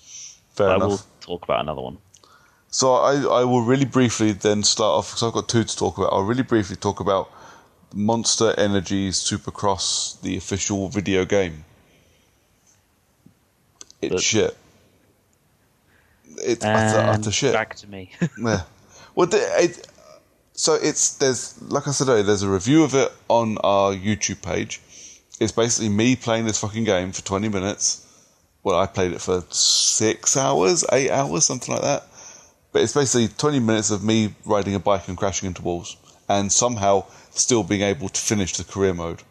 Fair enough. I will talk about another one. So I will really briefly then start off, because I've got two to talk about. I'll really briefly talk about Monster Energy's Supercross, the official video game. It's shit. It's utter shit. Back to me. Yeah. Well, there's like I said earlier, there's a review of it on our YouTube page. It's basically me playing this fucking game for 20 minutes. Well, I played it for 6 hours, 8 hours, something like that. But it's basically 20 minutes of me riding a bike and crashing into walls, and somehow still being able to finish the career mode.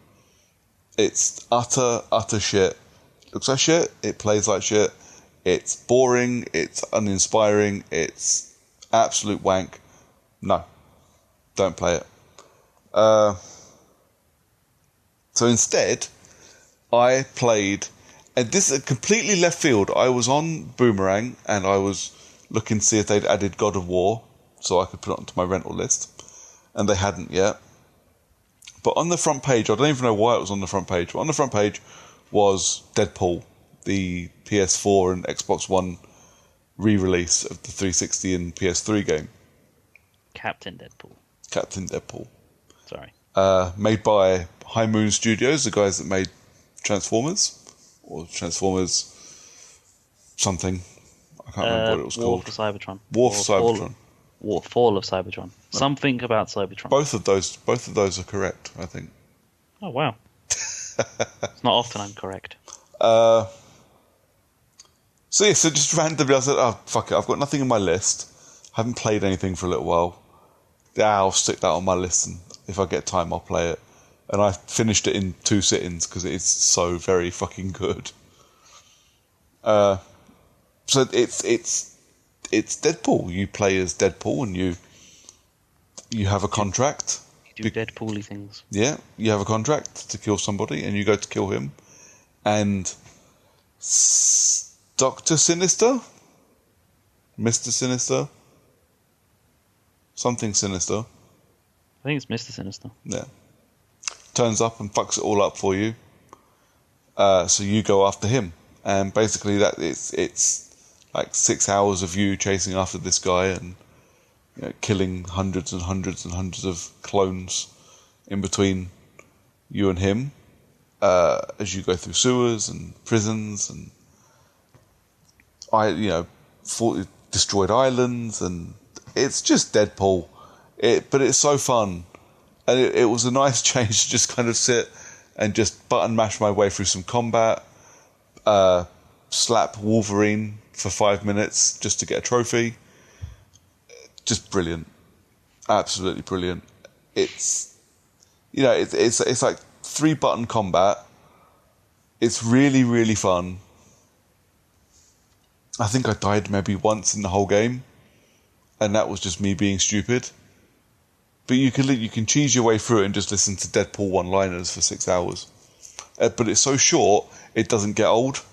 It's utter shit. Looks like shit. It plays like shit. It's boring. It's uninspiring. It's absolute wank. No. Don't play it. So instead, I played, and this is completely left field. I was on Boomerang, and I was looking to see if they'd added God of War, so I could put it onto my rental list, and they hadn't yet. But on the front page, I don't even know why it was on the front page, but on the front page was Deadpool, the PS4 and Xbox One re-release of the 360 and PS3 game. Captain Deadpool. Sorry. Made by High Moon Studios, the guys that made Transformers, or Transformers something. I can't remember what it was called. War for Cybertron. Fall of Cybertron. No. Something about Cybertron. Both of those are correct, I think. Oh, wow. It's not often I'm correct. So just randomly I said, oh, fuck it, I've got nothing in my list. Haven't played anything for a little while. yeah, I'll stick that on my list, and if I get time, I'll play it. And I finished it in 2 sittings because it is so very fucking good. So it's Deadpool. You play as Deadpool, and you have a contract. You do Deadpool-y things. Yeah, you have a contract to kill somebody, and you go to kill him. And Dr. Sinister? Mr. Sinister? Something Sinister. I think it's Mr. Sinister. Yeah. Turns up and fucks it all up for you. So you go after him. And basically that it's like 6 hours of you chasing after this guy and killing hundreds and hundreds and hundreds of clones in between you and him as you go through sewers and prisons and destroyed islands, and it's just Deadpool. But it's so fun, and it was a nice change to just kind of sit and just button mash my way through some combat, slap Wolverine for 5 minutes just to get a trophy. Just brilliant, absolutely brilliant. It's it's like 3-button combat. It's really, really fun. I think I died maybe once in the whole game, and that was just me being stupid. But you can cheese your way through it and just listen to Deadpool one-liners for 6 hours. But it's so short, it doesn't get old.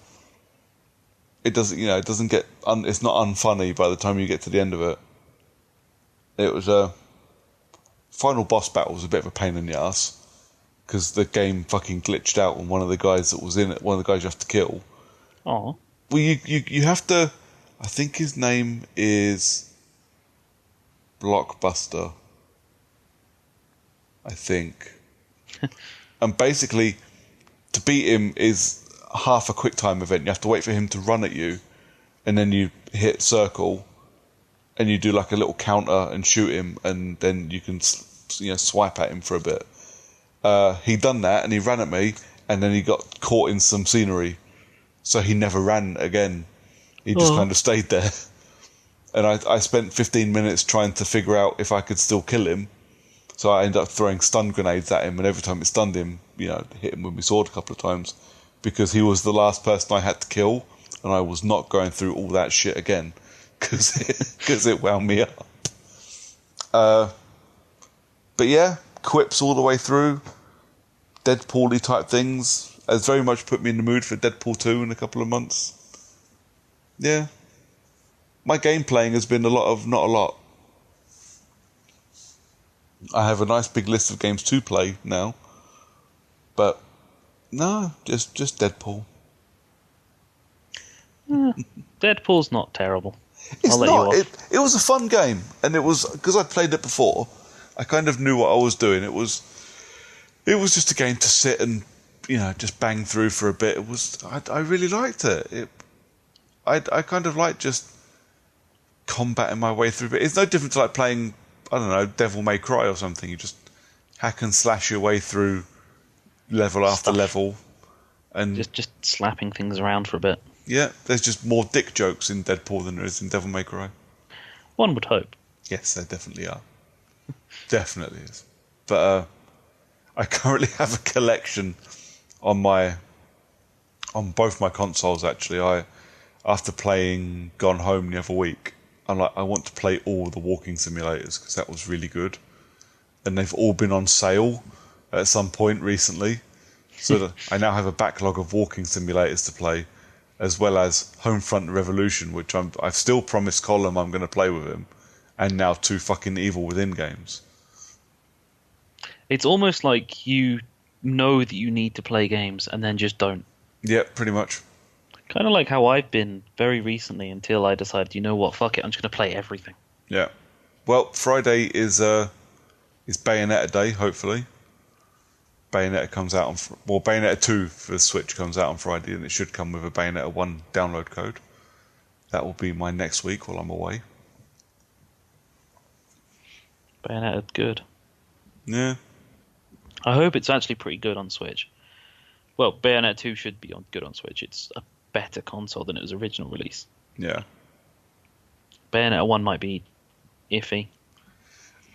It doesn't, it doesn't get. It's not unfunny by the time you get to the end of it. It was a final boss battle was a bit of a pain in the ass because the game fucking glitched out on one of the guys that was in it. One of the guys you have to kill. Oh. Well, you have to. I think his name is Blockbuster. I think. And basically, to beat him is half a quick time event. You have to wait for him to run at you, and then you hit circle, and you do like a little counter and shoot him, and then you can swipe at him for a bit. He done that, and he ran at me, and then he got caught in some scenery, so he never ran again. He just kind of stayed there. And I spent 15 minutes trying to figure out if I could still kill him. So I ended up throwing stun grenades at him, and every time it stunned him, hit him with my sword a couple of times, because he was the last person I had to kill, and I was not going through all that shit again, because it wound me up. But yeah, quips all the way through, Deadpool-y type things, has very much put me in the mood for Deadpool 2 in a couple of months. Yeah. My game playing has been not a lot. I have a nice big list of games to play now. But, no, just Deadpool. Deadpool's not terrible. It's not. It was a fun game. And it was, because I'd played it before, I kind of knew what I was doing. It was just a game to sit and, just bang through for a bit. I really liked it. I kind of like just combating my way through. But it's no different to like playing, I don't know, Devil May Cry or something. You just hack and slash your way through level after level, and just slapping things around for a bit. Yeah, there's just more dick jokes in Deadpool than there is in Devil May Cry. One would hope. Yes, there definitely are. Definitely is. But I currently have a collection on both my consoles. Actually, after playing Gone Home the other week, I want to play all the walking simulators because that was really good, and they've all been on sale at some point recently. So I now have a backlog of walking simulators to play, as well as Homefront Revolution, which I've still promised Colin I'm going to play with him, and now 2 fucking Evil Within games. It's almost like you know that you need to play games and then just don't. Yeah, pretty much. Kind of like how I've been very recently until I decided, you know what, fuck it, I'm just going to play everything. Yeah. Well, Friday is Bayonetta Day, hopefully. Bayonetta comes out Bayonetta 2 for the Switch comes out on Friday, and it should come with a Bayonetta 1 download code. That will be my next week while I'm away. Bayonetta's good. Yeah. I hope it's actually pretty good on Switch. Well, Bayonetta 2 should be good on Switch. It's a better console than its original release. Yeah. Bayonetta 1 might be iffy.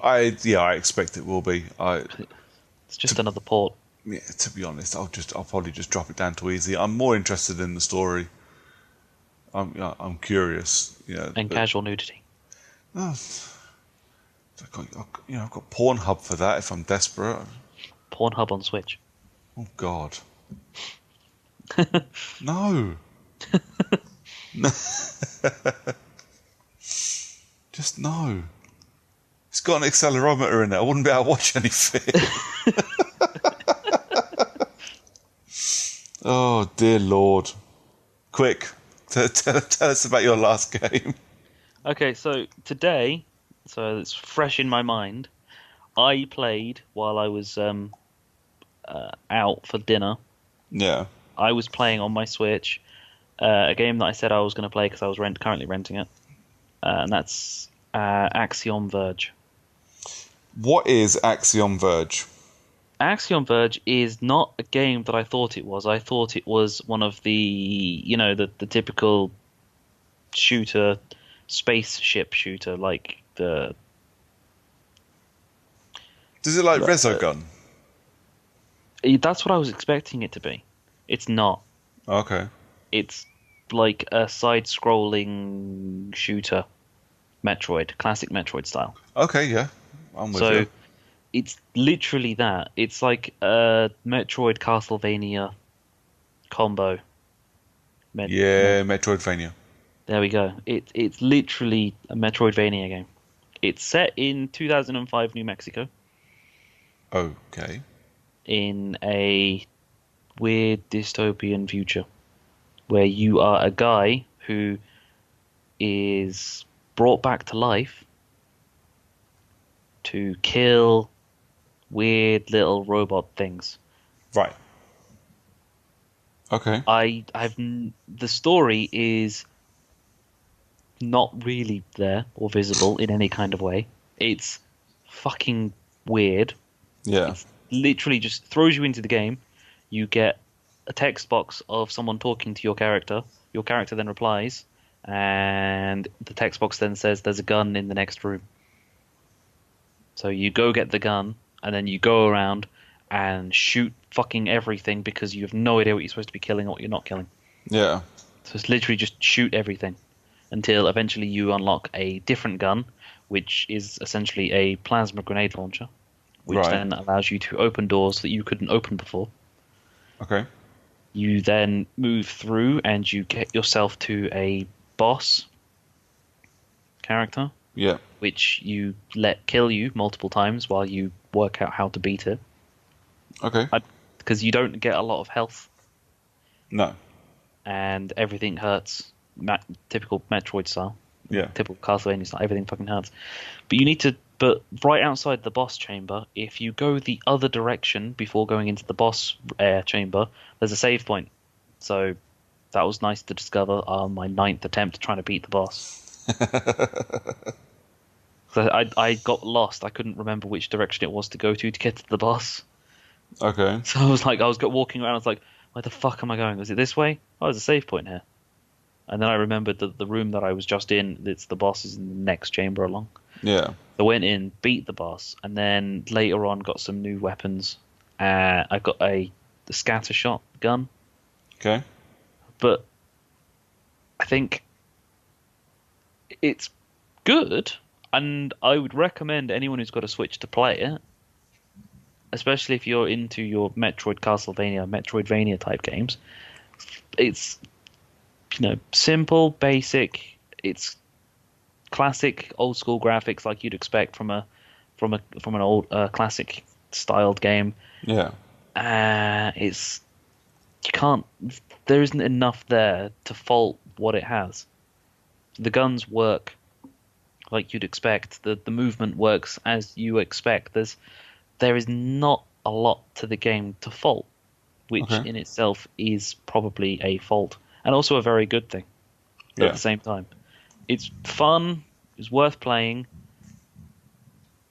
I expect it will be. It's just another port. Yeah, to be honest, I'll probably just drop it down to easy. I'm more interested in the story. I'm curious, And casual nudity. Oh, I've got Pornhub for that if I'm desperate. Pornhub on Switch. Oh God, no, no, just no. It's got an accelerometer in it. I wouldn't be able to watch anything. Oh dear Lord! Quick, tell us about your last game. Okay, so today, so it's fresh in my mind. I played while I was out for dinner. Yeah. I was playing on my Switch a game that I said I was going to play because I was currently renting it, and that's Axiom Verge. What is Axiom Verge? Axiom Verge is not a game that I thought it was. I thought it was one of the, the typical shooter, spaceship shooter, like the... Does it like Resogun? That's what I was expecting it to be. It's not. Okay. It's like a side-scrolling shooter, Metroid, classic Metroid style. Okay, yeah. I'm with you. It's literally that. It's like a Metroid Castlevania combo. Metroidvania. There we go. It's literally a Metroidvania game. It's set in 2005 New Mexico. Okay. In a weird dystopian future where you are a guy who is brought back to life to kill weird little robot things. Right. Okay. The story is not really there or visible in any kind of way. It's fucking weird. Yeah. It's literally just throws you into the game. You get a text box of someone talking to your character. Your character then replies, and the text box then says there's a gun in the next room. So you go get the gun, and then you go around and shoot fucking everything because you have no idea what you're supposed to be killing or what you're not killing. Yeah. So it's literally just shoot everything until eventually you unlock a different gun, which is essentially a plasma grenade launcher, which then allows you to open doors that you couldn't open before. Okay. You then move through and you get yourself to a boss character. Yeah. Which you let kill you multiple times while you work out how to beat it. Okay. Because you don't get a lot of health. No. And everything hurts. Typical Metroid style. Yeah. Typical Castlevania style. Everything fucking hurts. But you need to... But right outside the boss chamber, if you go the other direction before going into the boss chamber, there's a save point. So that was nice to discover on my 9th attempt trying to beat the boss. So I got lost. I couldn't remember which direction it was to go to get to the boss. Okay. So I was walking around. I was like, where the fuck am I going? Was it this way? Oh, there's a save point here. And then I remembered that the room that I was just in, the boss is in the next chamber along. Yeah. So I went in, beat the boss, and then later on got some new weapons. I got the scatter shot gun. Okay. But I think it's good, and I would recommend anyone who's got a Switch to play it, especially if you're into your Metroidvania type games. It's simple, basic. It's classic, old school graphics like you'd expect from an old classic styled game. Yeah. There isn't enough there to fault what it has. The guns work like you'd expect. The movement works as you expect. There is not a lot to the game to fault, which in itself is probably a fault and also a very good thing at the same time. It's fun. It's worth playing.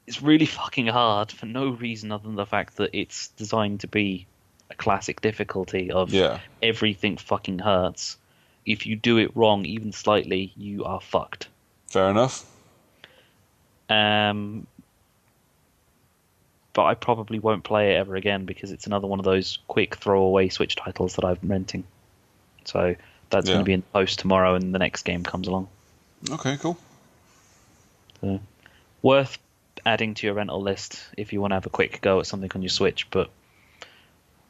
It's really fucking hard for no reason other than the fact that it's designed to be a classic difficulty of everything fucking hurts. If you do it wrong even slightly, you are fucked. Fair enough. but I probably won't play it ever again because it's another one of those quick throwaway Switch titles that I'm renting. So that's going to be in post tomorrow, and the next game comes along. Okay, cool. So, worth adding to your rental list if you want to have a quick go at something on your Switch, but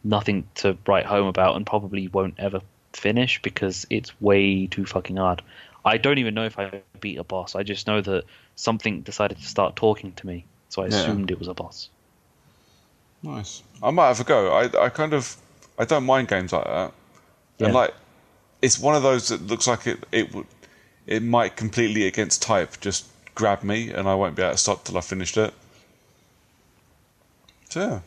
nothing to write home about, and probably won't ever finish because it's way too fucking hard. I don't even know if I beat a boss. I just know that something decided to start talking to me, so I assumed it was a boss. Nice. I might have a go. I don't mind games like that. Yeah. And like, it's one of those that looks like it might completely against type just grab me, and I won't be able to stop till I finished it. So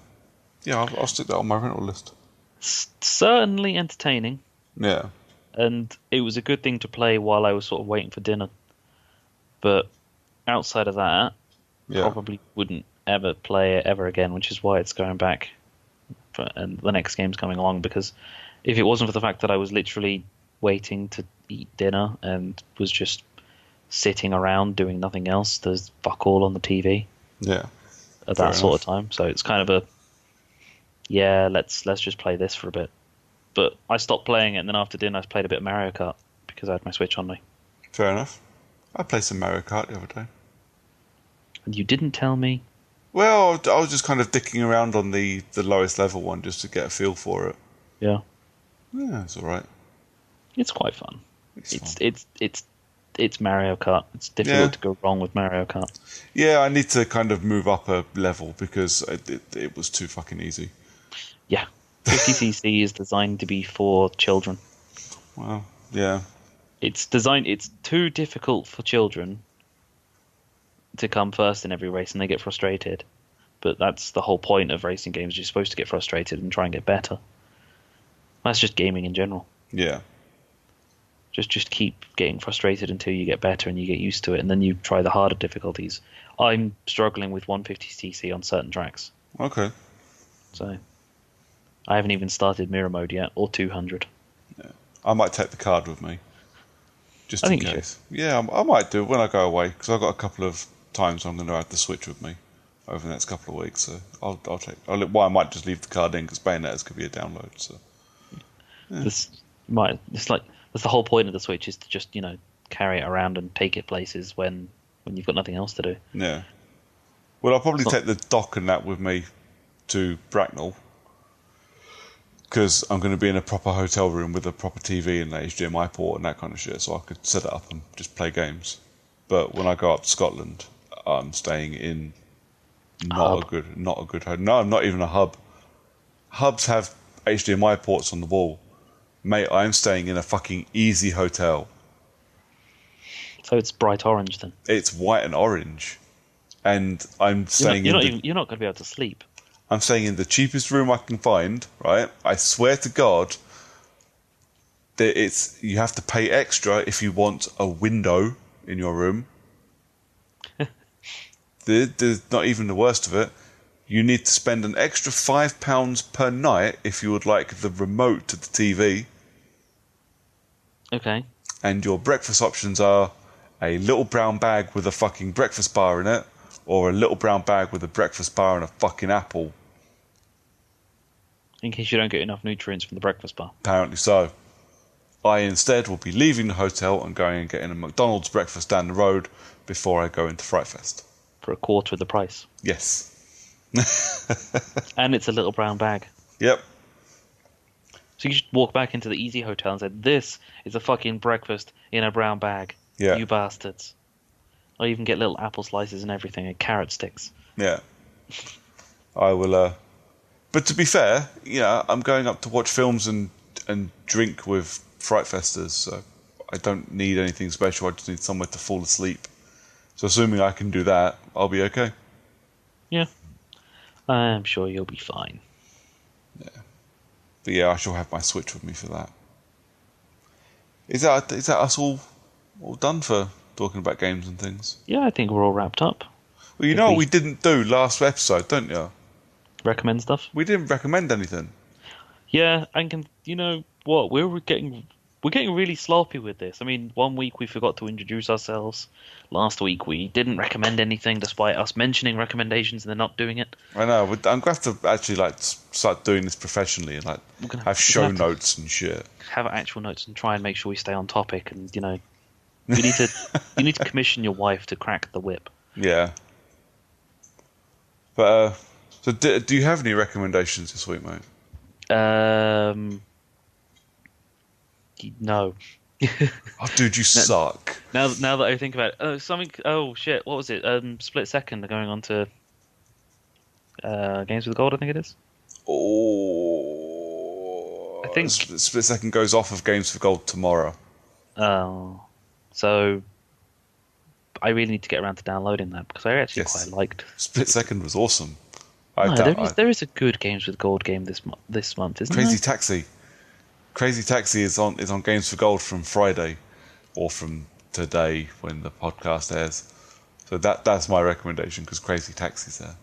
yeah, I'll stick that on my rental list. Certainly entertaining. Yeah. And it was a good thing to play while I was sort of waiting for dinner. But outside of that, probably wouldn't ever play it ever again, which is why it's going back. And the next game's coming along, because if it wasn't for the fact that I was literally waiting to eat dinner and was just sitting around doing nothing else, there's fuck all on the TV. Yeah. At that sort of time. So it's kind of let's just play this for a bit. But I stopped playing it, and then after dinner I played a bit of Mario Kart because I had my Switch on me. Fair enough. I played some Mario Kart the other day. And you didn't tell me? Well, I was just kind of dicking around on the lowest level one just to get a feel for it. Yeah. Yeah, it's alright. It's quite fun. It's Mario Kart. It's difficult to go wrong with Mario Kart. Yeah, I need to kind of move up a level because it was too fucking easy. Yeah. 50cc is designed to be for children. Well, yeah. It's too difficult for children to come first in every race, and they get frustrated. But that's the whole point of racing games. You're supposed to get frustrated and try and get better. That's just gaming in general. Yeah. Just keep getting frustrated until you get better and you get used to it, and then you try the harder difficulties. I'm struggling with 150cc on certain tracks. Okay. So I haven't even started mirror mode yet, or 200. Yeah. I might take the card with me, just in case. You yeah, I might do it when I go away, because I've got a couple of times I'm going to have the Switch with me over the next couple of weeks. So I'll take. I might just leave the card in because Bayonettas could be a download. So yeah. That's the whole point of the Switch, is to just carry it around and take it places when you've got nothing else to do. Yeah. Well, I'll probably take the dock and that with me to Bracknell, because I'm going to be in a proper hotel room with a proper TV and an HDMI port and that kind of shit, so I could set it up and just play games. But when I go up to Scotland, I'm staying in not a good home. No, not even a hub. Hubs have HDMI ports on the wall. Mate, I'm staying in a fucking easy hotel. So it's bright orange then? It's white and orange. And I'm staying you're not going to be able to sleep. I'm staying in the cheapest room I can find, right? I swear to God that you have to pay extra if you want a window in your room. There's not even the worst of it. You need to spend an extra £5 per night if you would like the remote to the TV. Okay. And your breakfast options are a little brown bag with a fucking breakfast bar in it, or a little brown bag with a breakfast bar and a fucking apple. In case you don't get enough nutrients from the breakfast bar. Apparently so. I instead will be leaving the hotel and going and getting a McDonald's breakfast down the road before I go into Fright Fest. For a quarter of the price. Yes. And it's a little brown bag. Yep. So you just walk back into the Easy Hotel and say, "This is a fucking breakfast in a brown bag. Yeah. You bastards." Or even get little apple slices and everything, and carrot sticks. Yeah. I will, But to be fair, I'm going up to watch films and drink with Fright Festers, so I don't need anything special. I just need somewhere to fall asleep. So assuming I can do that, I'll be okay. Yeah. I'm sure you'll be fine. Yeah. But yeah, I shall have my Switch with me for that. Is that us all done for talking about games and things? Yeah, I think we're all wrapped up. Well, you know what we didn't do last episode, don't you? Recommend stuff? We didn't recommend anything. Yeah, and you know what? We were getting we're getting really sloppy with this. I mean, one week we forgot to introduce ourselves. Last week we didn't recommend anything, despite us mentioning recommendations and then not doing it. I know. I'm going to have to actually like start doing this professionally and like have show notes and shit. Have actual notes and try and make sure we stay on topic. And you know, you need to commission your wife to crack the whip. Yeah. But so do you have any recommendations this week, mate? No. Oh, dude, you suck. Now that I think about it, something. Oh shit, what was it? Split Second. They're going on to Games with Gold, I think it is. Oh, I think Split Second goes off of Games for Gold tomorrow. Oh, so I really need to get around to downloading that because I actually quite liked. Split Second was awesome. There is a good Games with Gold game this month, isn't there? Crazy Taxi. Crazy Taxi is on Games for Gold from Friday, or from today when the podcast airs. So that's my recommendation because Crazy Taxi's there.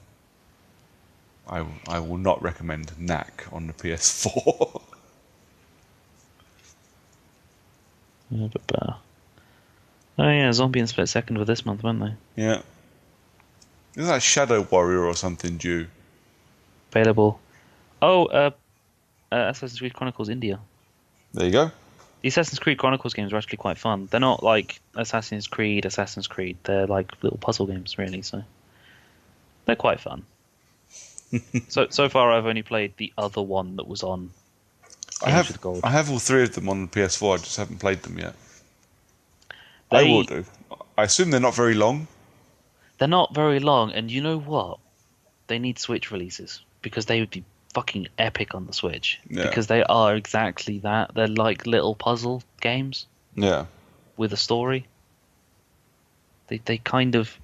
I will not recommend Knack on the PS4. Oh yeah, Zombie and Split Second were this month, weren't they? Yeah. Isn't that Shadow Warrior or something due? Available. Oh, Assassin's Creed Chronicles India. There you go. The Assassin's Creed Chronicles games are actually quite fun. They're not like Assassin's Creed. They're like little puzzle games, really. So they're quite fun. So far, I've only played the other one that was on. I have all three of them on the PS4. I just haven't played them yet. I will do. I assume they're not very long. They're not very long, and you know what? They need Switch releases because they would be fucking epic on the Switch. Yeah. Because they are exactly that. They're like little puzzle games. Yeah. With a story. They kind of.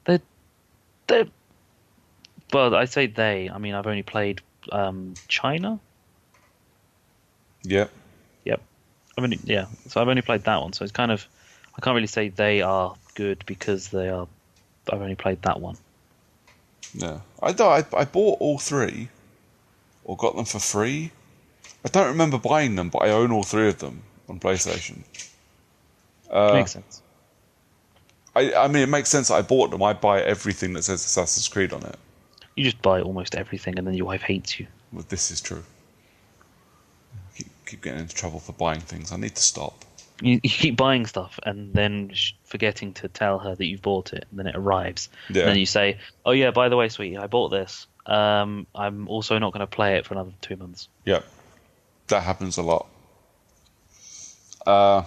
They're. Well, I say they. I mean, I've only played China. Yep. So I've only played that one. So it's kind of. I can't really say they are good because they are. I've only played that one. Yeah, I bought all three, or got them for free. I don't remember buying them, but I own all three of them on PlayStation. Makes sense. I mean, it makes sense that I bought them. I buy everything that says Assassin's Creed on it. You just buy almost everything, and then your wife hates you. Well, this is true. Keep getting into trouble for buying things. I need to stop. You keep buying stuff and then forgetting to tell her that you've bought it, and then it arrives. Yeah. And then you say, "Oh yeah, by the way, sweetie, I bought this. I'm also not going to play it for another 2 months." Yeah, that happens a lot. But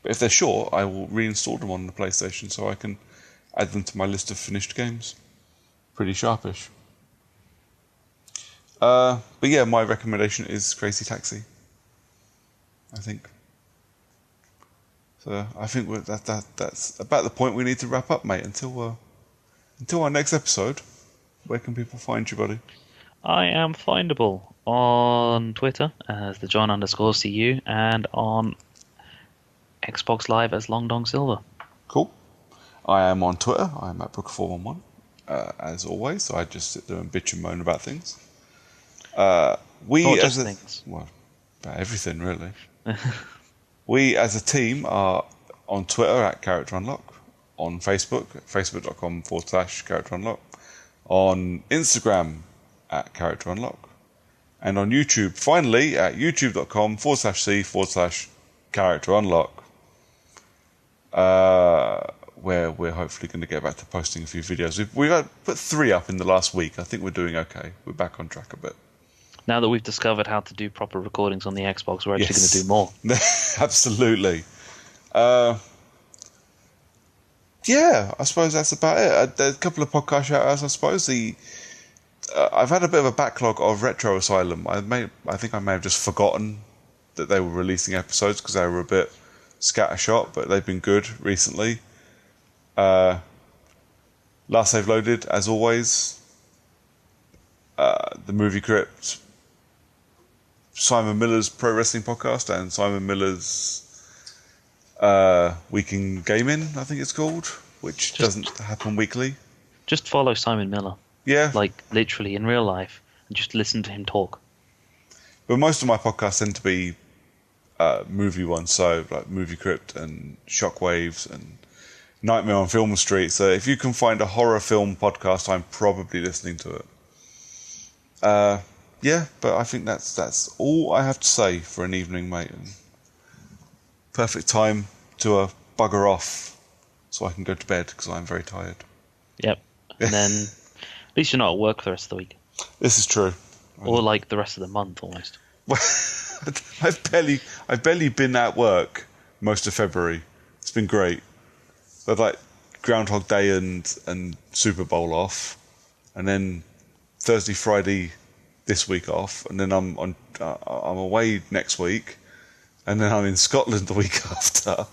if they're short, I will reinstall them on the PlayStation so I can add them to my list of finished games. Pretty sharpish. But yeah, my recommendation is Crazy Taxi. I think. So I think that's about the point we need to wrap up, mate. Until our next episode, where can people find you, buddy? I am findable on Twitter as the John_CU and on Xbox Live as Long Dong Silver. Cool. I am on Twitter. I'm at Brooker411 as always. So I just sit there and bitch and moan about things. About everything really. We as a team are on Twitter at Character Unlock, on Facebook, facebook.com/Character Unlock, on Instagram at Character Unlock, and on YouTube, finally, at youtube.com/C/Character Unlock, where we're hopefully going to get back to posting a few videos. We've put 3 up in the last week. I think we're doing okay. We're back on track a bit. Now that we've discovered how to do proper recordings on the Xbox, we're actually going to do more. Absolutely. Yeah, I suppose that's about it. A couple of podcast shout-outs, I suppose. I've had a bit of a backlog of Retro Asylum. I think I may have just forgotten that they were releasing episodes because they were a bit scattershot, but they've been good recently. Last Save Loaded, as always. The Movie Crypt, Simon Miller's Pro Wrestling Podcast, and Simon Miller's Week in Gaming, I think it's called, which doesn't happen weekly. Just follow Simon Miller. Yeah. Like, literally, in real life, and just listen to him talk. But most of my podcasts tend to be movie ones, so like Movie Crypt and Shockwaves and Nightmare on Film Street. So if you can find a horror film podcast, I'm probably listening to it. Yeah, but I think that's all I have to say for an evening, mate. And perfect time to bugger off so I can go to bed because I'm very tired. Yep. And then at least you're not at work for the rest of the week. This is true. Or like the rest of the month almost. I've barely been at work most of February. It's been great. I've like Groundhog Day and Super Bowl off, and then Thursday, Friday this week off, and then I'm away next week, and then I'm in Scotland the week after.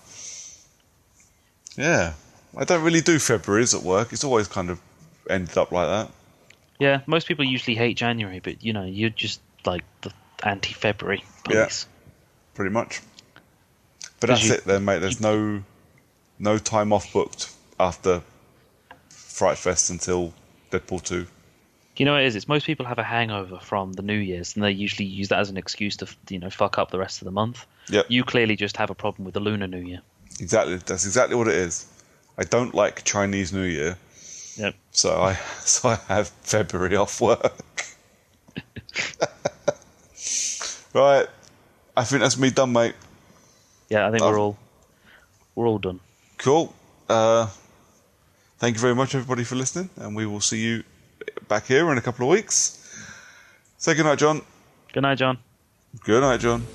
Yeah, I don't really do Februaries at work. It's always kind of ended up like that. Yeah, most people usually hate January, but you know, you're just like the anti-February police. Yeah, pretty much. But that's it then, mate. There's no time off booked after Fright Fest until Deadpool 2. You know what it is? It's most people have a hangover from the New Year's, and they usually use that as an excuse to, fuck up the rest of the month. Yep. You clearly just have a problem with the Lunar New Year. Exactly. That's exactly what it is. I don't like Chinese New Year. Yep. So I have February off work. Right. I think that's me done, mate. Yeah, I think we're all done. Cool. Thank you very much, everybody, for listening, and we will see you back here in a couple of weeks. Say good night, John. Good night, John. Good night, John.